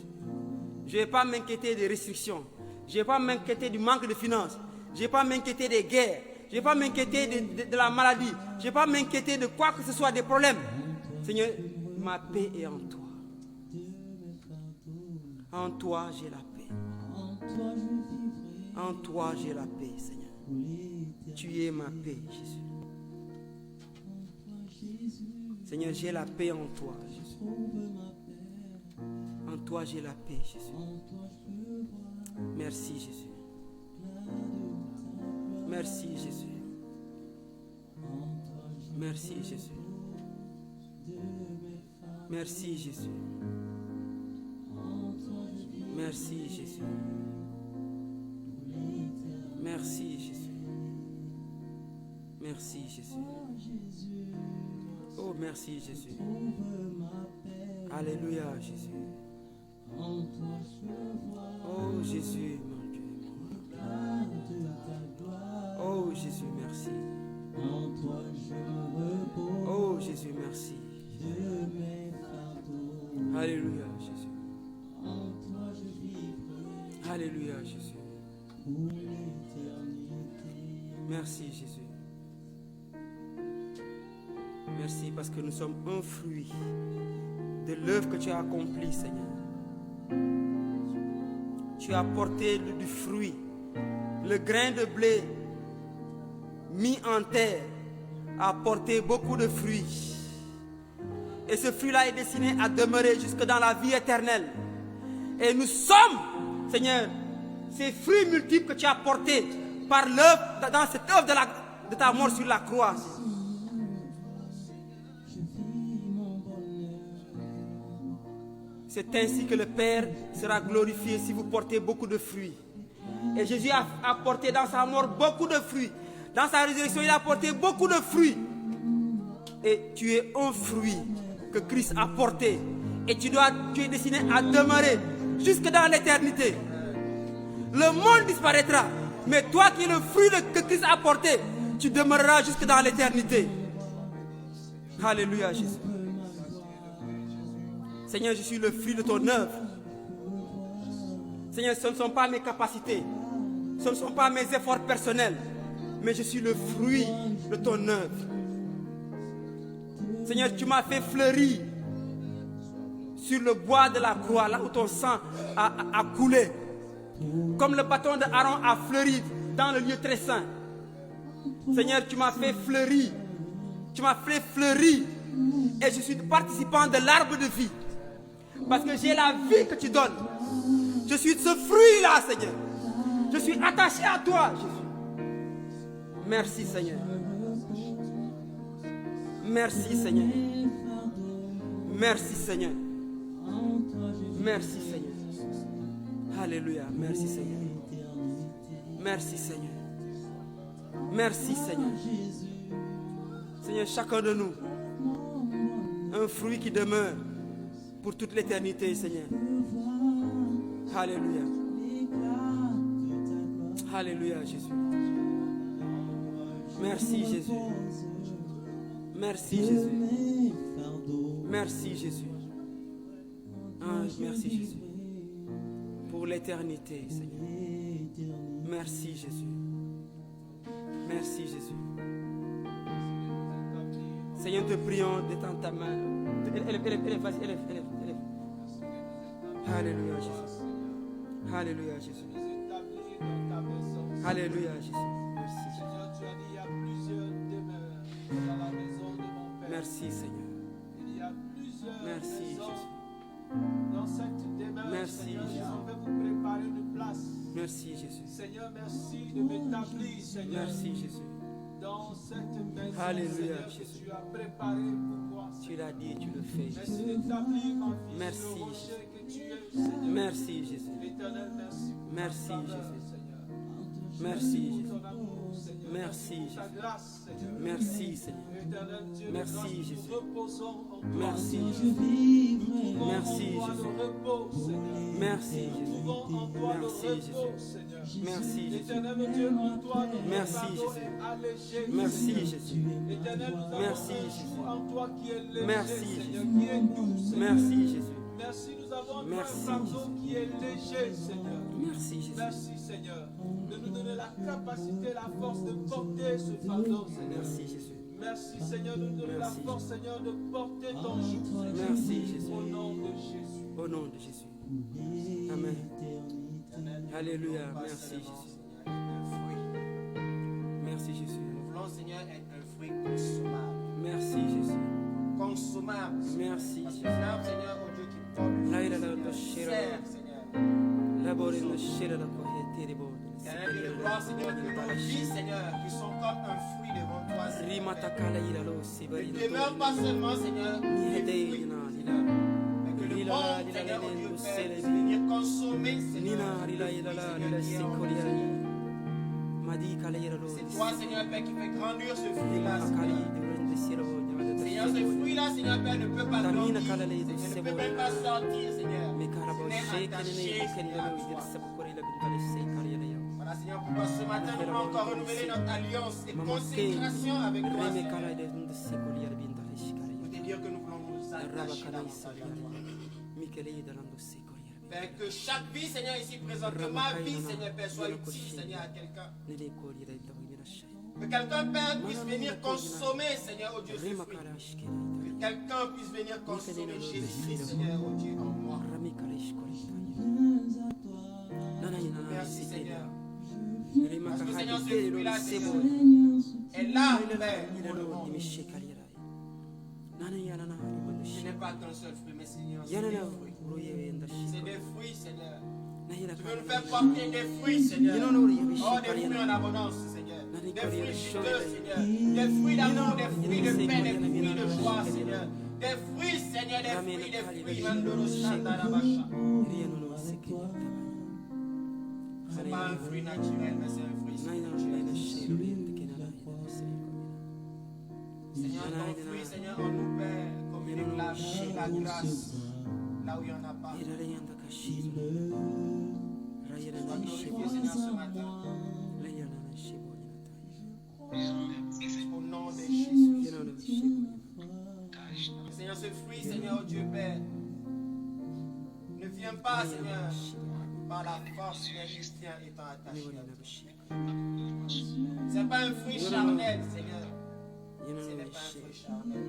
Je ne vais pas m'inquiéter des restrictions. Je ne vais pas m'inquiéter du manque de finances. Je ne vais pas m'inquiéter des guerres. Je ne vais pas m'inquiéter de la maladie. Je ne vais pas m'inquiéter de quoi que ce soit, des problèmes. Seigneur, ma paix est en toi. En toi, j'ai la paix. En toi, j'ai la paix, Seigneur. Tu es ma paix, Jésus. Seigneur, j'ai la paix en toi, Jésus. En toi, j'ai la paix, Jésus. Merci, Jésus. Merci, Jésus. Merci, Jésus. Merci, Jésus. Merci, Jésus. Merci, Jésus. Merci, Jésus. Oh, merci, Jésus. Alléluia, Jésus. Oh, Jésus, mon Dieu. Oh, Jésus, merci. Oh, Jésus, merci. Alléluia, Jésus. Alléluia, Jésus. Merci, Jésus. Merci parce que nous sommes un fruit de l'œuvre que tu as accomplie, Seigneur. Tu as porté du fruit, le grain de blé mis en terre a porté beaucoup de fruits. Et ce fruit-là est destiné à demeurer jusque dans la vie éternelle. Et nous sommes, Seigneur, ces fruits multiples que tu as portés par l'œuvre, dans cette œuvre de ta mort sur la croix. C'est ainsi que le Père sera glorifié si vous portez beaucoup de fruits. Et Jésus a porté dans sa mort beaucoup de fruits. Dans sa résurrection, il a porté beaucoup de fruits. Et tu es un fruit que Christ a porté. Et tu es destiné à demeurer jusque dans l'éternité. Le monde disparaîtra. Mais toi qui es le fruit que Christ a porté, tu demeureras jusque dans l'éternité. Alléluia, Jésus. Seigneur, je suis le fruit de ton œuvre. Seigneur, ce ne sont pas mes capacités. Ce ne sont pas mes efforts personnels. Mais je suis le fruit de ton œuvre. Seigneur, tu m'as fait fleurir sur le bois de la croix, là où ton sang a coulé. Comme le bâton d'Aaron a fleuri dans le lieu très saint. Seigneur, tu m'as fait fleurir. Tu m'as fait fleurir. Et je suis participant de l'arbre de vie. Parce que j'ai la vie que tu donnes. Je suis ce fruit-là, Seigneur. Je suis attaché à toi, Jésus. Merci, Seigneur. Merci, Seigneur. Merci, Seigneur. Merci, Seigneur. Alléluia. Merci, Seigneur. Merci, Seigneur. Merci, Seigneur. Seigneur, chacun de nous, un fruit qui demeure pour toute l'éternité, Seigneur. Alléluia. Alléluia, Jésus. Merci, Jésus. Merci, Jésus. Merci, Jésus. Ah, merci, Jésus. Pour l'éternité, Seigneur. Merci, Jésus. Merci, Jésus. Seigneur, nous te prions, détends ta main. Élève, vas-y, élève. Alléluia, Jésus. Alléluia, Jésus. Alléluia, Jésus. Merci. Seigneur, tu as dit, il y a plusieurs demeures dans la maison de mon Père. Merci, Seigneur. Il y a plusieurs Merci, maisons Jésus. dans cette demeure. Merci, Seigneur, Jésus. on veut vous préparer une place. Merci, Jésus. Seigneur, merci de m'établir, Seigneur, Merci, Jésus. dans cette maison, Alléluia, Seigneur, Jésus. que tu as préparée pour moi. Tu l'as dit, tu le fais. Merci d'établir ma vie Merci, sur le rocher Jésus. que tu es, Seigneur. Merci, Jésus. L'éternel, merci pour Merci, ta faveur, Jésus. Seigneur. Merci, pour Jésus. ton amour, Seigneur. Merci, pour ta Jésus. grâce, Seigneur. Merci, Seigneur. Éternel Dieu, Merci, de grâce, Jésus. nous reposons en toi. Merci, Seigneur. Jésus. Nous trouvons Merci, en toi Jésus. le repos, Seigneur. Merci, Nous Jésus. trouvons en toi le Merci, repos, Jésus. Seigneur. Merci, Jésus. Éternel Dieu, en toi notre Merci, fardeau Jésus. est allégé, Merci, Seigneur. Jésus. Éternel, nous avons Merci, un Jésus. jour en toi qui est léger, Merci, Seigneur, Jésus. qui est doux, Seigneur. Merci, Jésus. Merci, nous avons en toi Merci, un fardeau Jésus. qui est léger, Seigneur. Merci, Jésus. Merci, Seigneur, de nous donner la capacité, la force de porter ce fardeau, Seigneur. Merci, Jésus. Merci, Seigneur, de nous donner la Merci. force, Seigneur, de porter ton joug, Seigneur. Merci, Jésus. Au nom de Jésus. Au nom de Jésus. Amen. Alléluia. Merci, Jésus. Merci, Jésus. Nous voulons, Seigneur, être un fruit consommable. Merci, Jésus. Consommable. Merci, Parce que Jésus. l'arbre, Seigneur, oh Dieu, qui porte le Là, fruit, il a la Seigneur, chère. sert, Seigneur. Labore le shira la kohete de bo. Seigneur, de gloire, Seigneur, que nos vies, Seigneur, qui sont comme un fruit devant toi, Seigneur. Rimata kala ira lo sibari. Ne demeure pas seulement, Seigneur, Ni des hede fruits, ina Seigneur, ila. mais que le Lila, monde, lila, Seigneur, lila, oh Dieu, lila, Père, lila, puisse venir consommer, Seigneur, Nina le ila fruit, ila la Seigneur, ila qui est en sikori nous, ira. Seigneur. Madi kala ira lo. C'est toi, Seigneur, Père, qui fait grandir ce Lima fruit-là, akali Seigneur. de wende sira bo. Seigneur, ce fruit-là, Seigneur, Père, ne peut pas Tamina grandir, kala le Seigneur, ne sebo. peut même pas sortir, Seigneur. Me karabo Ce n'est shake attaché, ne ne ken Seigneur, à lo toi. dir sebo kori la bintale sei kari ira. Voilà, Seigneur, pourquoi ce matin nous voulons encore renouveler notre alliance et Mama consécration avec toi, Reme Seigneur. kala de wende sekori ira bintale shikari. Pour te dire que nous voulons nous Raba attacher kala davantage à toi. Mikele ida lando sekori ira. Père, que chaque vie, Seigneur, ici présente, que ma vie, Seigneur, Père, soit utile, Seigneur, à quelqu'un. Nele kori ira ida wina shay. Que quelqu'un, Père, puisse venir consommer, Seigneur, oh Dieu, ce Rema fruit. kala shikeri. Que quelqu'un puisse venir consommer Jésus-Christ, Seigneur, oh Dieu, en moi. Rami kala shikori. Nana ina Merci, Seigneur. Rema Parce que, kala Seigneur, ce hadi lo fruit-là, sebo. Seigneur, est là, Père, Ila pour le lo monde. dimi shikari ira. Nana yana na hari wanda Ce shi. n'est pas qu'un seul fruit, mais Seigneur, c'est Yana des na fruits. ro yewe nda C'est shikori. des fruits, Seigneur. Na ina Tu veux kala. nous faire porter des fruits, Seigneur. Ino no ri yewe Oh, des shikari fruits en ira. abondance, Seigneur. Nani Des kori ira fruits shori juteux, ira. Seigneur. Des fruits d'amour, des fruits de paix, des fruits de joie, Seigneur. Des fruits, Seigneur, des fruits, des fruits. Mandoro Shandarabasha. Ria no no sekeri ira. Ce n'est pas un fruit naturel, mais c'est un fruit Na ina spirituel. ina shiro ri kena na ina sekori. Seigneur, ton fruit, Seigneur, en nous, Père, communique la vie, la grâce, là où il n'y en a pas. Ira ri anda kashi. Raya Sois na glorifié, shibo. Seigneur, ce matin. Raya na shibo ina tai. Au nom de Jésus. Ira no shibo. Seigneur, ce fruit, Seigneur, oh Dieu Père, ne vient pas, Seigneur, par la force d'un Christian étant attaché à toi. Ce n'est pas un fruit charnel, Seigneur. Ce n'est pas un fruit charnel.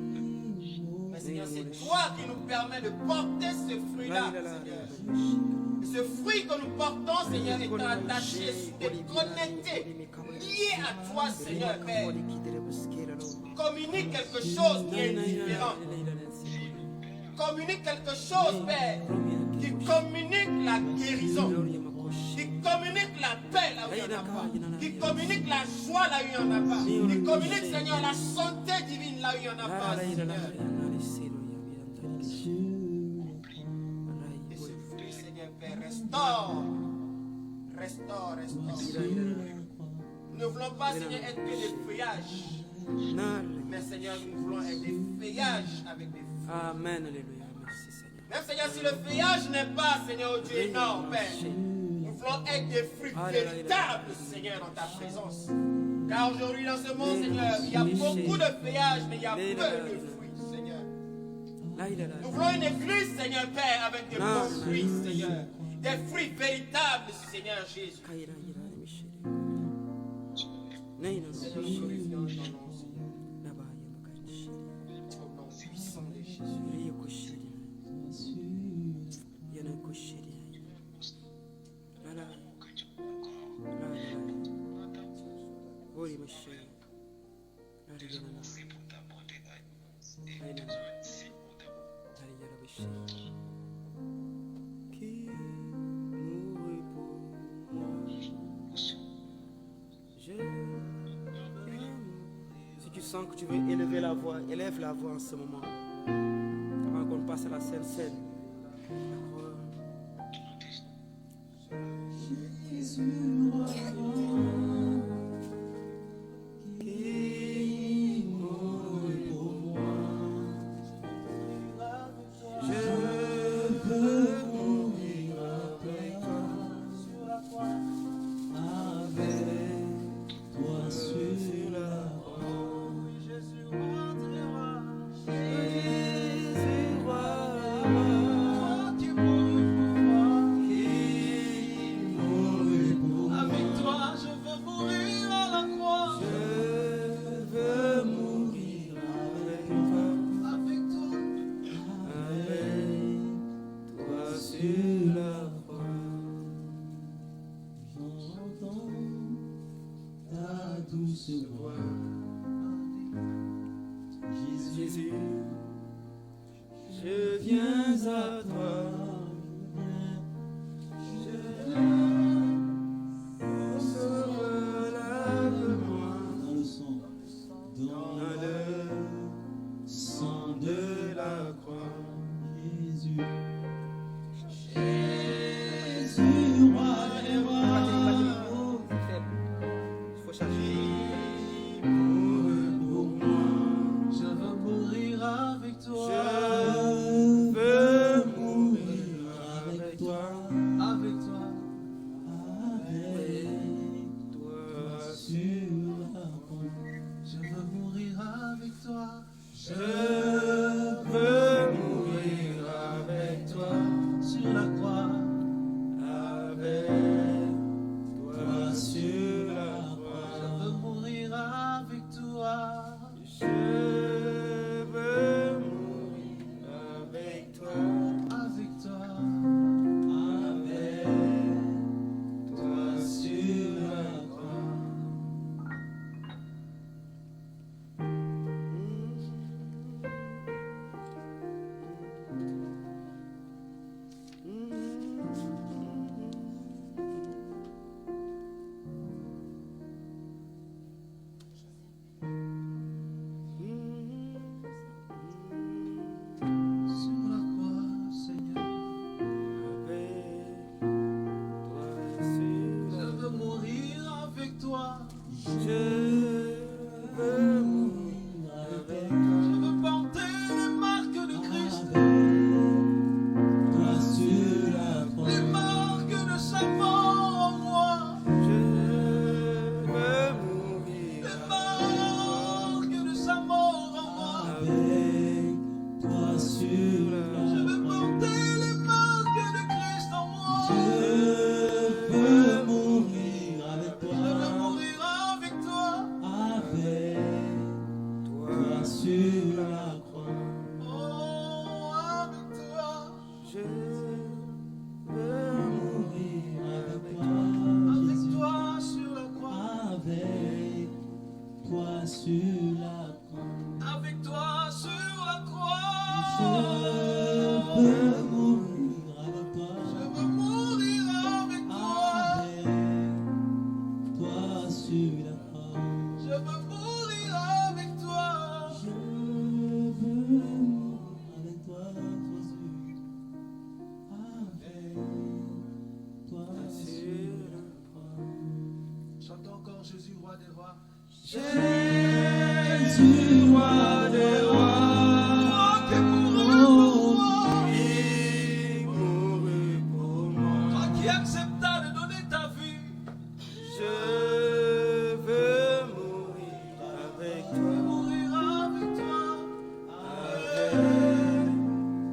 Mais Seigneur, c'est toi qui nous permets de porter ce fruit-là, Seigneur. Et ce fruit que nous portons, Seigneur, étant attaché, soudé, connecté, lié à toi, Seigneur Père. Communique quelque chose qui est différent. Communique quelque chose, Père, qui communique la guérison, qui communique la paix là où il n'y en a pas, qui communique la joie là où il n'y en a pas, qui communique, Seigneur, la santé divine là où il n'y en a pas, Seigneur. Et ce fruit, Seigneur Père, restaure. Nous ne voulons pas, Seigneur, être que des feuillages. Mais Seigneur, nous voulons être des feuillages avec des fruits. Amen, alléluia, merci Seigneur. Même Seigneur, si le feuillage n'est pas, Seigneur, oh Dieu énorme, Père, nous voulons être des fruits véritables, Seigneur, dans ta présence. Car aujourd'hui, dans ce monde, Seigneur, il y a beaucoup de feuillage, mais il y a peu de fruits, Seigneur. Nous voulons une église, Seigneur Père, avec de bons fruits, Seigneur. Des fruits véritables, Seigneur Jésus. Seigneur, nous glorifions ton nom, Seigneur. Au nom puissant de Jésus. Qui mourut pour moi. Si tu sens que tu veux élever la voix, élève la voix en ce moment. Avant qu'on passe à la Sainte Seine. Qui mourut pour moi. Je veux mourir avec toi sur la croix. Avec toi sur la croix. Jésus roi, Jésus roi, toi qui mourus pour moi. Qui mourut pour moi. Avec toi, je veux mourir à la croix. Je veux mourir avec toi. Avec toi, Avec toi sur la croix. j'entends ta douce voix. Jésus, je viens à toi. Lave-moi Dans le sang, dans le sang de la croix. Jésus. Jésus, roi des rois. Il faut chercher. Pour moi, Je veux mourir avec toi. je veux mourir avec toi. Avec toi. Avec toi Sur la croix. Je veux mourir avec toi. je veux mourir avec toi. Sur la croix. Avec toi sur la croix. sur la croix. Avec toi sur la croix. Je veux mourir avec toi. Je veux mourir avec toi. Avec toi sur la croix. Je veux mourir avec toi. Je veux mourir avec toi, Jésus. Avec toi sur la croix. Chantons encore Jésus, roi des rois. Jésus, roi des rois. Toi qui mourras pour moi. Il mourut pour moi. Toi qui acceptas de donner ta vie. Je veux mourir avec Je toi. veux mourir avec toi.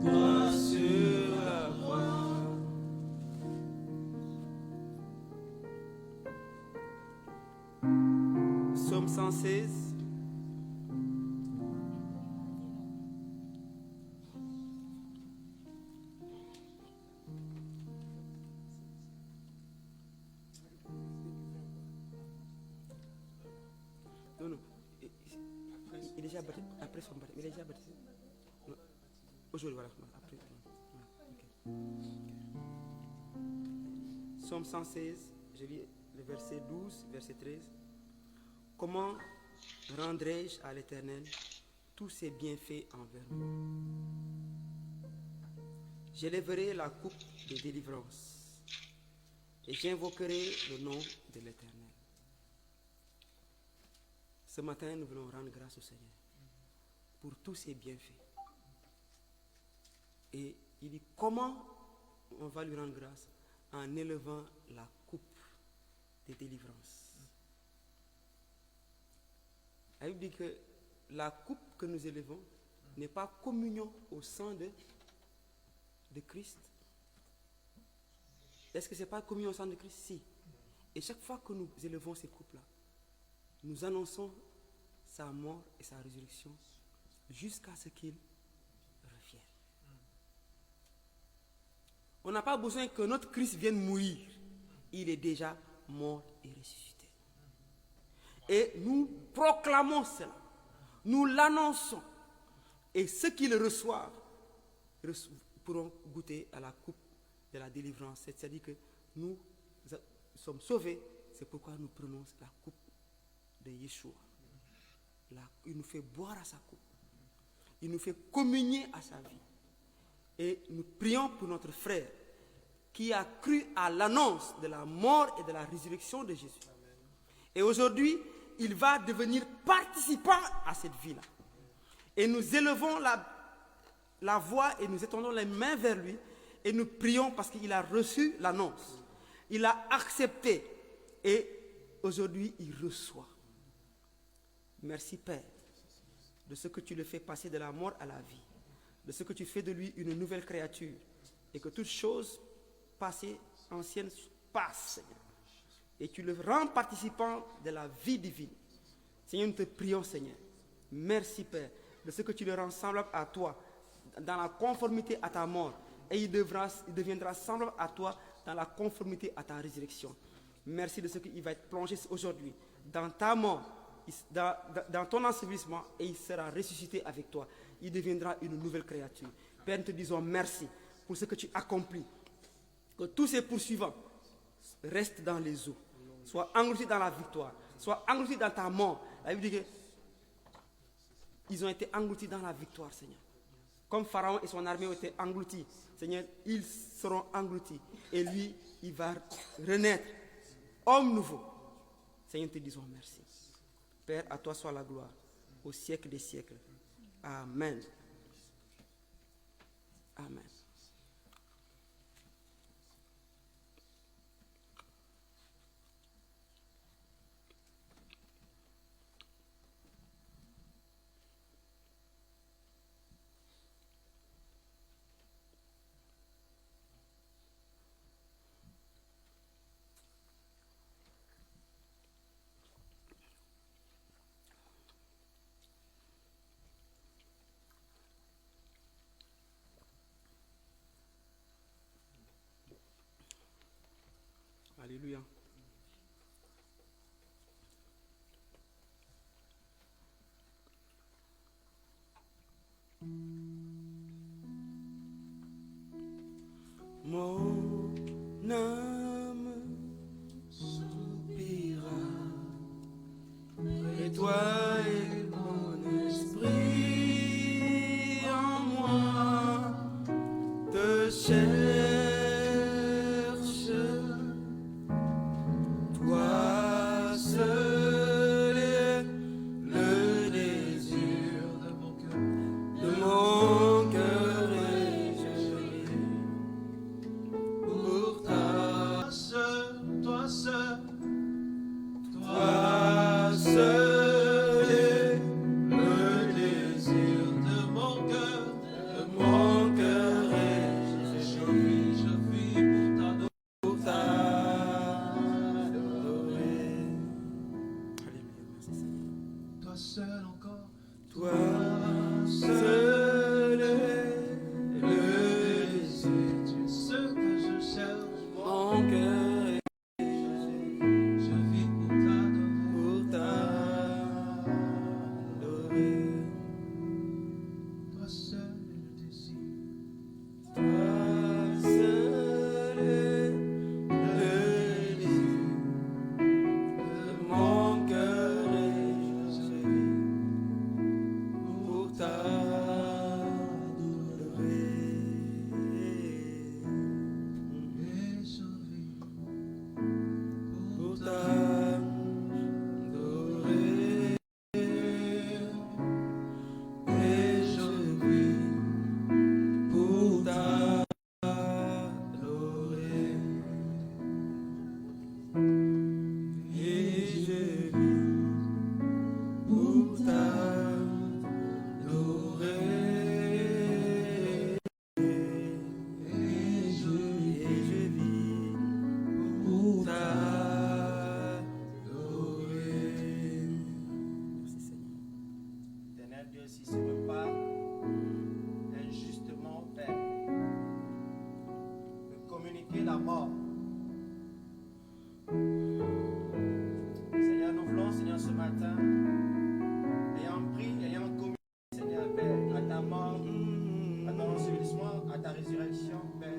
Toi sur la croix. Psaume 116. Non, non. Il est déjà baptisé. Après son baptême. Il est déjà baptisé. Non. Aujourd'hui, voilà. Après. Voilà. Ok. Psaume 116. Je lis le verset 12, verset 13. Comment rendrai-je à l'Éternel tous ses bienfaits envers moi? J'élèverai la coupe de délivrance et j'invoquerai le nom de l'Éternel. Ce matin, nous voulons rendre grâce au Seigneur pour tous ses bienfaits. Et il dit comment on va lui rendre grâce? En élevant la coupe de délivrance. La Bible dit que la coupe que nous élevons n'est pas communion au sang de Christ. Est-ce que ce n'est pas communion au sang de Christ? Si. Et chaque fois que nous élevons ces coupes-là, nous annonçons sa mort et sa résurrection jusqu'à ce qu'il revienne. On n'a pas besoin que notre Christ vienne mourir. Il est déjà mort et ressuscité. Et nous proclamons cela. Nous l'annonçons. Et ceux qui le reçoivent pourront goûter à la coupe de la délivrance. C'est-à-dire que nous sommes sauvés. C'est pourquoi nous prenons la coupe de Yeshua. Il nous fait boire à sa coupe. Il nous fait communier à sa vie. Et nous prions pour notre frère qui a cru à l'annonce de la mort et de la résurrection de Jésus. Et aujourd'hui, il va devenir participant à cette vie-là. Et nous élevons la voix et nous étendons les mains vers lui et nous prions parce qu'il a reçu l'annonce. Il a accepté et aujourd'hui il reçoit. Merci Père de ce que tu le fais passer de la mort à la vie, de ce que tu fais de lui une nouvelle créature et que toutes choses passées, anciennes passent, Seigneur. Et tu le rends participant de la vie divine. Seigneur, nous te prions, Seigneur. Merci, Père, de ce que tu le rends semblable à toi, dans la conformité à ta mort. Et il deviendra semblable à toi dans la conformité à ta résurrection. Merci de ce qu'il va être plongé aujourd'hui dans ta mort, dans ton ensevelissement, et il sera ressuscité avec toi. Il deviendra une nouvelle créature. Père, nous te disons merci pour ce que tu accomplis. Que tous ces poursuivants restent dans les eaux, soient engloutis dans la victoire, soient engloutis dans ta mort. La Bible dit qu'ils ont été engloutis dans la victoire, Seigneur. Comme Pharaon et son armée ont été engloutis, Seigneur, ils seront engloutis. Et lui, il va renaître, homme nouveau. Seigneur, nous te disons merci. Père, à toi soit la gloire, au siècle des siècles. Amen. Amen. Alléluia. Mon âme soupira près de toi et mon esprit en moi te cherche. Toi seul est le désir de mon cœur et je vis pour ta seul, toi seul, toi seul est le désir de mon cœur et je vis pour t'adorer. Toi seul encore, toi seul est le désir, tu es ce que je cherche, mon cœur et je vis pour t'adorer. Toi seul est le désir, toi seul est le désir de mon cœur et je vis pour t'adorer. Et je vis pour t'adorer. Et je vis pour t'adorer. Et je vis pour t'adorer. Et je vis pour t'adorer. Merci Seigneur. Éternel Dieu, si ce repas injustement fait de communiquer la mort, Seigneur, nous voulons, Seigneur, ce matin, ayant pris, ayant communiqué, Seigneur, Père, à ta mort, à ton ensevelissement, à ta résurrection, Père,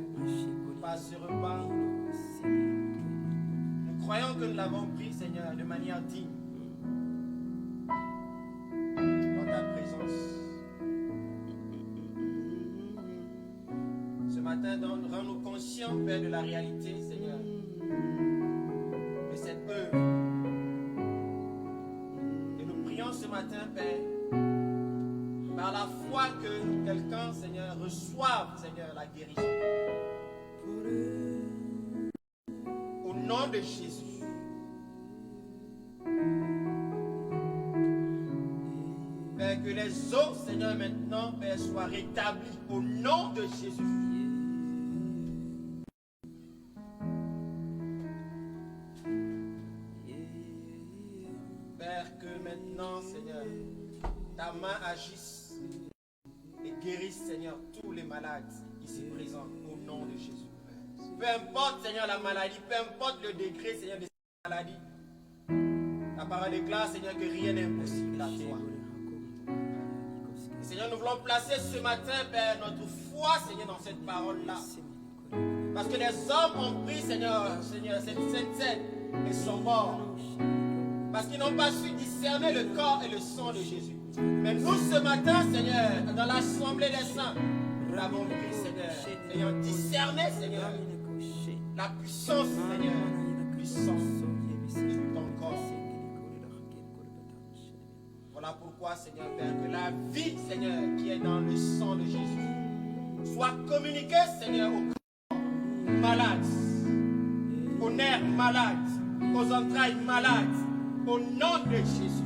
par ce repas, nous croyons que nous l'avons pris, Seigneur, de manière digne, dans ta présence. Ce matin, rends-nous conscients, Père, de la réalité, Seigneur, de cette œuvre. Et nous prions ce matin, Père, par la foi que quelqu'un, Seigneur, reçoive, Seigneur, la guérison. Au nom de Jésus. Père, que les os, Seigneur, maintenant, Père, soient rétablis au nom de Jésus. Père, que maintenant, Seigneur, ta main agisse et guérisse, Seigneur, tous les malades ici présents au nom de Jésus. Peu importe, Seigneur, la maladie, peu importe le degré, Seigneur, de cette maladie. Ta parole déclare, Seigneur, que rien n'est impossible à toi. Et Seigneur, nous voulons placer ce matin, Père, notre foi, Seigneur, dans cette parole-là. Parce que les hommes ont pris, Seigneur, cette sainte scène et sont morts. Parce qu'ils n'ont pas su discerner le corps et le sang de Jésus. Mais nous, ce matin, Seigneur, dans l'assemblée des saints, nous l'avons pris, Seigneur, ayant discerné, Seigneur, la puissance, Seigneur, puissance de ton corps. Voilà pourquoi, Seigneur Père, que la vie, Seigneur, qui est dans le sang de Jésus, soit communiquée, Seigneur, au corps malade, aux nerfs malades, aux entrailles malades, au nom de Jésus.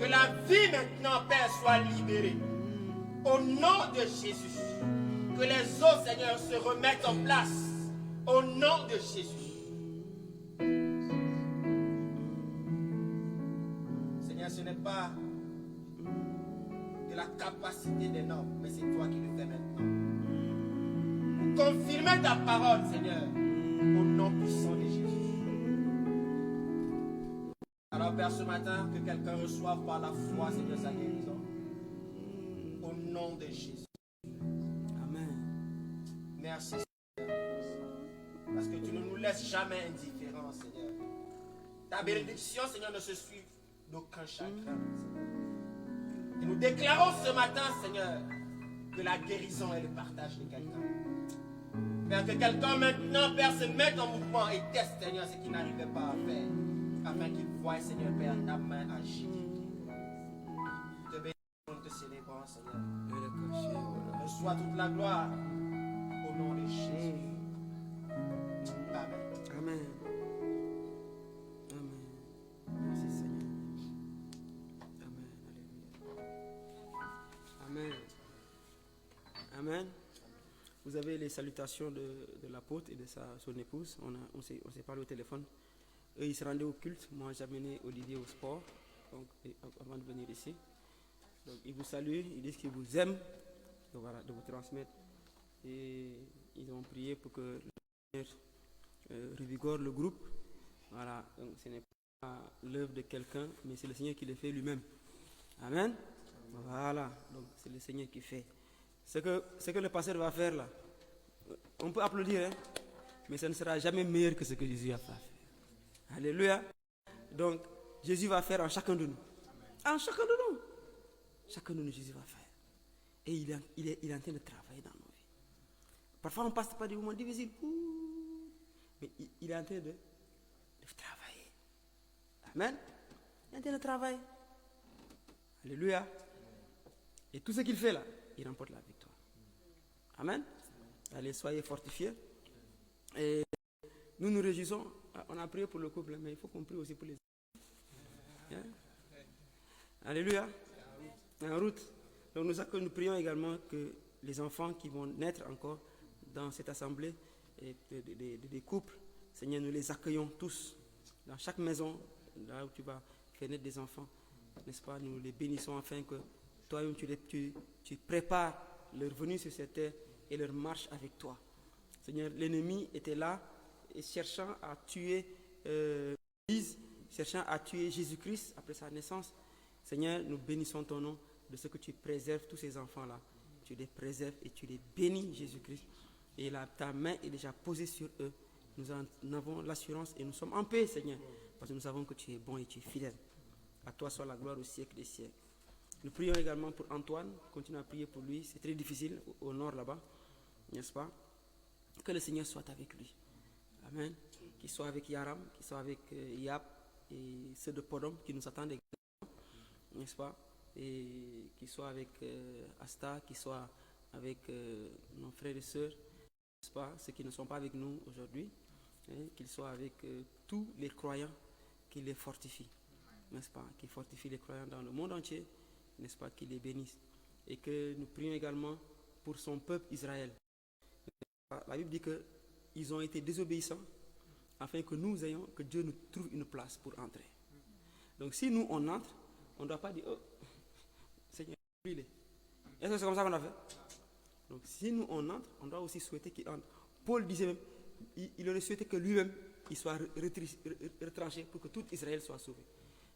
Que la vie maintenant, Père, soit libérée. Au nom de Jésus. Que les os, Seigneur, se remettent en place. Au nom de Jésus. Seigneur, ce n'est pas de la capacité des hommes, mais c'est toi qui le fais maintenant. Pour confirmer ta parole, Seigneur, au nom puissant de Jésus. Alors, Père, ce matin, que quelqu'un reçoive par la foi, Seigneur, sa guérison. Au nom de Jésus. Amen. Merci, Seigneur. Parce que tu ne nous laisses jamais indifférents, Seigneur. Ta bénédiction, Seigneur, ne se suit d'aucun chagrin, Seigneur. Et nous déclarons ce matin, Seigneur, que la guérison est le partage de quelqu'un. Père, que quelqu'un maintenant, Père, se mette en mouvement et teste, Seigneur, ce qu'il n'arrivait pas à faire. Afin qu'il voie, Seigneur, Père, ta main agir. Nous te bénissons, nous te célébrons, Seigneur. Reçois toute la gloire au nom de Jésus. Amen. Amen. Amen. Merci Seigneur. Amen. Alléluia. Amen. Amen. Vous avez les salutations de l'apôtre et de son épouse. On s'est parlé au téléphone. Eux, ils se rendaient au culte. Moi, j'ai amené Olivier au sport donc, avant de venir ici. Donc, ils vous saluent. Ils disent qu'ils vous aiment. Donc, voilà, de vous transmettre. Et ils ont prié pour que le Seigneur revigore le groupe. Voilà. Donc, ce n'est pas l'œuvre de quelqu'un, mais c'est le Seigneur qui le fait lui-même. Amen. Voilà. Donc, c'est le Seigneur qui fait. Ce que le pasteur va faire là, on peut applaudir, hein, mais ça ne sera jamais meilleur que ce que Jésus a fait. Alléluia. Donc, Jésus va faire en chacun de nous. En chacun de nous. Chacun de nous, Jésus va faire. Et il est en train de travailler dans nos vies. Parfois, on passe par des moments difficiles. Mais il est en train de travailler. Amen. Il est en train de travailler. Alléluia. Et tout ce qu'il fait là, il remporte la victoire. Amen. Allez, soyez fortifiés. Et nous nous réjouissons. On a prié pour le couple, mais il faut qu'on prie aussi pour les enfants. Hein? Alléluia. En route. Donc nous prions également que les enfants qui vont naître encore dans cette assemblée, et des couples, Seigneur, nous les accueillons tous. Dans chaque maison, là où tu vas faire naître des enfants, n'est-ce pas, nous les bénissons afin que toi-même tu prépares leur venue sur cette terre et leur marche avec toi. Seigneur, l'ennemi était là et cherchant à tuer l'Église, cherchant à tuer Jésus-Christ après sa naissance. Seigneur, nous bénissons ton nom de ce que tu préserves tous ces enfants-là. Tu les préserves et tu les bénis, Jésus-Christ. Et là, ta main est déjà posée sur eux. Nous en avons l'assurance et nous sommes en paix, Seigneur, parce que nous savons que tu es bon et tu es fidèle. À toi soit la gloire au siècle des siècles. Nous prions également pour Antoine. Continue à prier pour lui. C'est très difficile au nord là-bas, n'est-ce pas? Que le Seigneur soit avec lui. Amen. Qu'il soit avec Yaram, qu'il soit avec Yap et ceux de Podom qui nous attendent également, n'est-ce pas? Et qu'il soit avec Asta, qu'il soit avec nos frères et sœurs, n'est-ce pas? Ceux qui ne sont pas avec nous aujourd'hui, hein, qu'il soit avec tous les croyants, qu'il les fortifie, n'est-ce pas? Qu'il fortifie les croyants dans le monde entier, n'est-ce pas? Qu'il les bénisse. Et que nous prions également pour son peuple Israël. La Bible dit qu'ils ont été désobéissants afin que nous ayons, que Dieu nous trouve une place pour entrer. Donc si nous on entre, on ne doit pas dire, oh, Seigneur, brûlez. Est-ce que c'est comme ça qu'on a fait? Donc si nous on entre, on doit aussi souhaiter qu'il entre. Paul disait même, il aurait souhaité que lui-même, il soit retranché pour que tout Israël soit sauvé.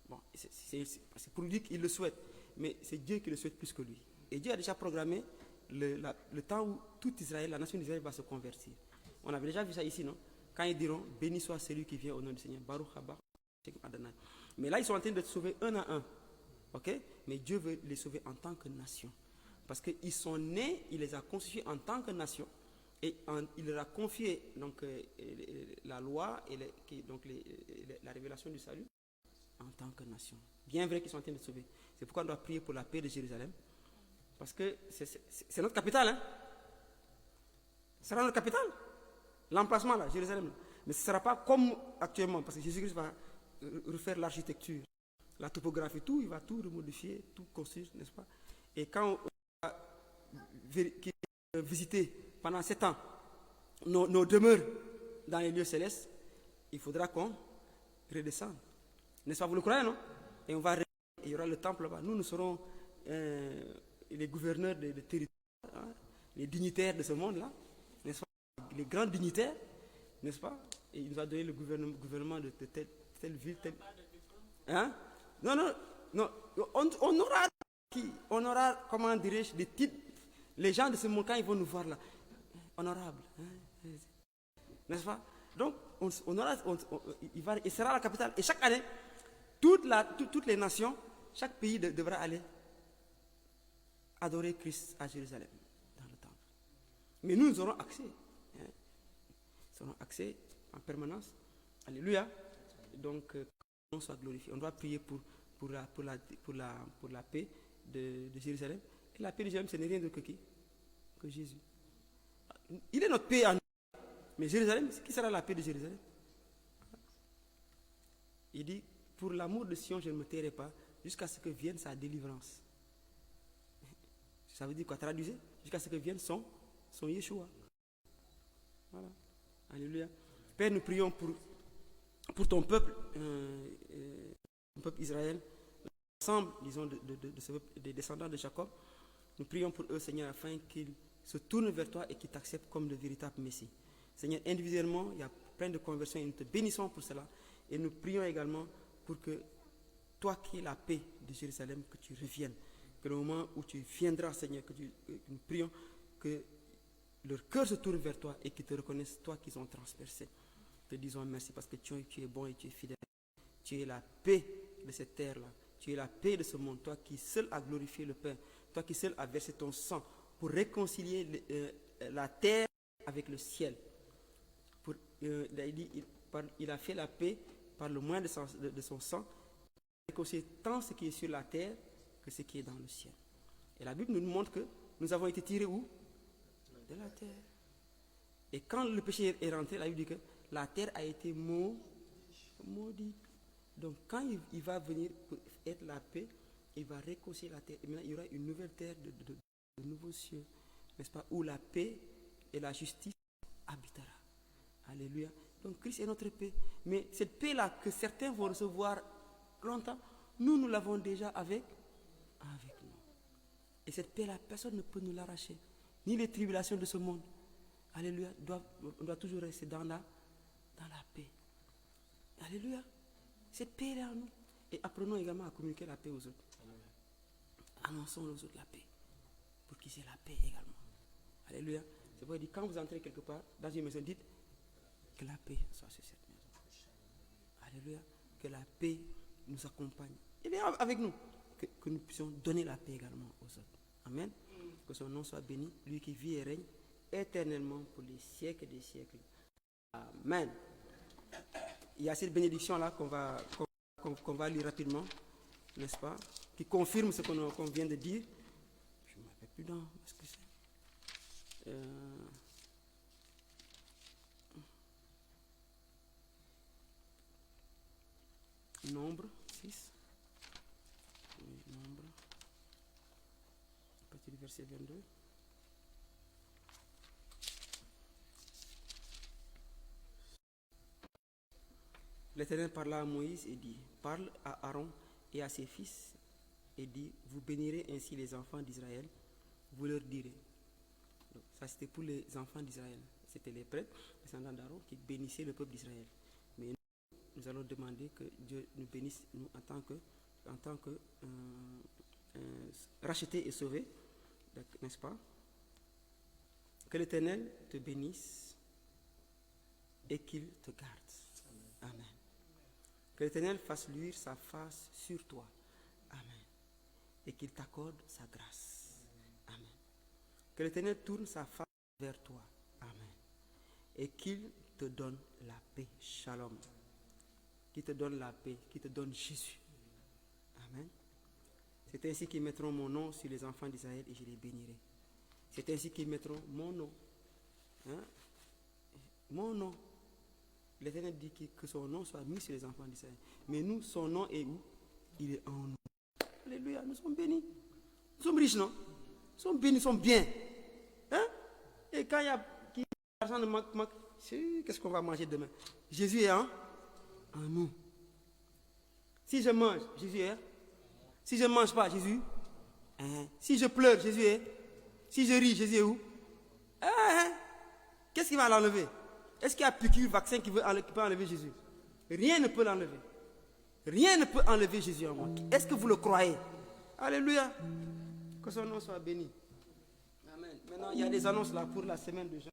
Bon, c'est pour lui dire qu'il le souhaite, mais c'est Dieu qui le souhaite plus que lui. Et Dieu a déjà programmé le temps où tout Israël, la nation d'Israël va se convertir. On avait déjà vu ça ici, non? Quand ils diront, béni soit celui qui vient au nom du Seigneur, Baruch haba Adonai. Mais là, ils sont en train de se sauver un à un. Ok? Mais Dieu veut les sauver en tant que nation. Parce qu'ils sont nés, il les a constitués en tant que nation. Et il leur a confié donc, la loi et la révélation du salut en tant que nation. Bien vrai qu'ils sont en train de se sauver. C'est pourquoi on doit prier pour la paix de Jérusalem. Parce que c'est notre capitale. Hein? Ce sera notre capitale. L'emplacement là, Jérusalem. Mais ce ne sera pas comme actuellement. Parce que Jésus-Christ va refaire l'architecture, la topographie, tout. Il va tout remodifier, tout construire, n'est-ce pas? Et quand on va visiter pendant 7 ans nos demeures dans les lieux célestes, il faudra qu'on redescende. N'est-ce pas? Vous le croyez, non? Et on va, il y aura le temple là-bas. Nous serons les gouverneurs des territoires, hein, les dignitaires de ce monde-là, n'est-ce pas? Les grands dignitaires, n'est-ce pas? Et il nous a donné le gouvernement de telle ville, telle... Hein? Non. On aura, comment dirais-je, des titres. Les gens de ce monde, quand ils vont nous voir là, honorables, hein, n'est-ce pas? il sera la capitale. Et chaque année, toutes les nations, chaque pays devra aller adorer Christ à Jérusalem, dans le temple. Mais nous aurons accès. Nous aurons accès en permanence. Alléluia. Donc, que l'on soit glorifié. On doit prier pour la paix de Jérusalem. Et la paix de Jérusalem, ce n'est rien d'autre que qui? Que Jésus. Il est notre paix à nous. Mais Jérusalem, qui sera la paix de Jérusalem? Il dit, pour l'amour de Sion, je ne me tairai pas jusqu'à ce que vienne sa délivrance. Ça veut dire quoi? Traduisez? Jusqu'à ce que vienne son Yeshua. Voilà. Alléluia. Père, nous prions pour ton peuple, ton peuple Israël, l'ensemble, disons, des descendants de Jacob. Nous prions pour eux, Seigneur, afin qu'ils se tournent vers toi et qu'ils t'acceptent comme le véritable Messie. Seigneur, individuellement, il y a plein de conversions et nous te bénissons pour cela. Et nous prions également pour que toi qui es la paix de Jérusalem, que tu reviennes. Que le moment où tu viendras, Seigneur, que nous prions que leur cœur se tourne vers toi et qu'ils te reconnaissent, toi qu'ils ont transpercé. Te disons merci parce que tu es bon et tu es fidèle. Tu es la paix de cette terre-là. Tu es la paix de ce monde. Toi qui seul as glorifié le Père. Toi qui seul as versé ton sang pour réconcilier la terre avec le ciel. Il a fait la paix par le moyen de son sang, réconcilier tant ce qui est sur la terre que ce qui est dans le ciel. Et la Bible nous montre que nous avons été tirés où? De la terre. Et quand le péché est rentré, la Bible dit que la terre a été maudite. Donc quand il va venir pour être la paix, il va réconcilier la terre. Et maintenant, il y aura une nouvelle terre de nouveaux cieux, n'est-ce pas, où la paix et la justice habitera. Alléluia. Donc Christ est notre paix. Mais cette paix-là que certains vont recevoir longtemps, nous l'avons déjà avec nous. Et cette paix-là, personne ne peut nous l'arracher. Ni les tribulations de ce monde. Alléluia. On doit toujours rester dans la paix. Alléluia. Cette paix-là en nous. Et apprenons également à communiquer la paix aux autres. Annonçons aux autres la paix. Pour qu'ils aient la paix également. Alléluia. C'est pourquoi il dit, quand vous entrez quelque part, dans une maison, dites que la paix soit sur cette maison. Alléluia. Que la paix nous accompagne. Il est avec nous. Que nous puissions donner la paix également aux autres. Amen. Que son nom soit béni, lui qui vit et règne éternellement pour les siècles des siècles. Amen. Il y a cette bénédiction-là qu'on va lire rapidement, n'est-ce pas, qui confirme ce qu'on vient de dire. Je ne me rappelle plus dans ce que c'est. Nombre 6. Oui, Nombre. À partir du verset 22. L'Éternel parla à Moïse et dit, parle à Aaron et à ses fils et dit, vous bénirez ainsi les enfants d'Israël, vous leur direz. Donc, ça c'était pour les enfants d'Israël. C'était les prêtres, les descendants d'Aaron qui bénissaient le peuple d'Israël. Mais nous allons demander que Dieu nous bénisse, nous, en tant que rachetés et sauvés, n'est-ce pas? Que l'Éternel te bénisse et qu'il te garde. Amen. Que l'Éternel fasse luire sa face sur toi. Amen. Et qu'il t'accorde sa grâce. Amen. Que l'Éternel tourne sa face vers toi. Amen. Et qu'il te donne la paix. Shalom. Qu'il te donne la paix. Qu'il te donne Jésus. Amen. C'est ainsi qu'ils mettront mon nom sur les enfants d'Israël et je les bénirai. C'est ainsi qu'ils mettront mon nom. Hein? Mon nom. L'Éternel dit que son nom soit mis sur les enfants d'Israël. Mais nous, son nom est où? Il est en nous. Alléluia, nous sommes bénis. Nous sommes riches, non? Nous sommes bénis, nous sommes bien. Hein? Et quand il y a l'argent ne manque, qu'est-ce qu'on va manger demain? Jésus est en nous. Si je mange, Jésus est. Si je ne mange pas, Jésus. Si je pleure, Jésus est. Si je ris, Jésus est où? Qu'est-ce qui va l'enlever? Est-ce qu'il y a un piqûre, vaccin qui peut enlever Jésus? Rien ne peut l'enlever. Rien ne peut enlever Jésus en moi. Est-ce que vous le croyez? Alléluia. Que son nom soit béni. Amen. Maintenant, il y a des annonces là pour la semaine de janvier.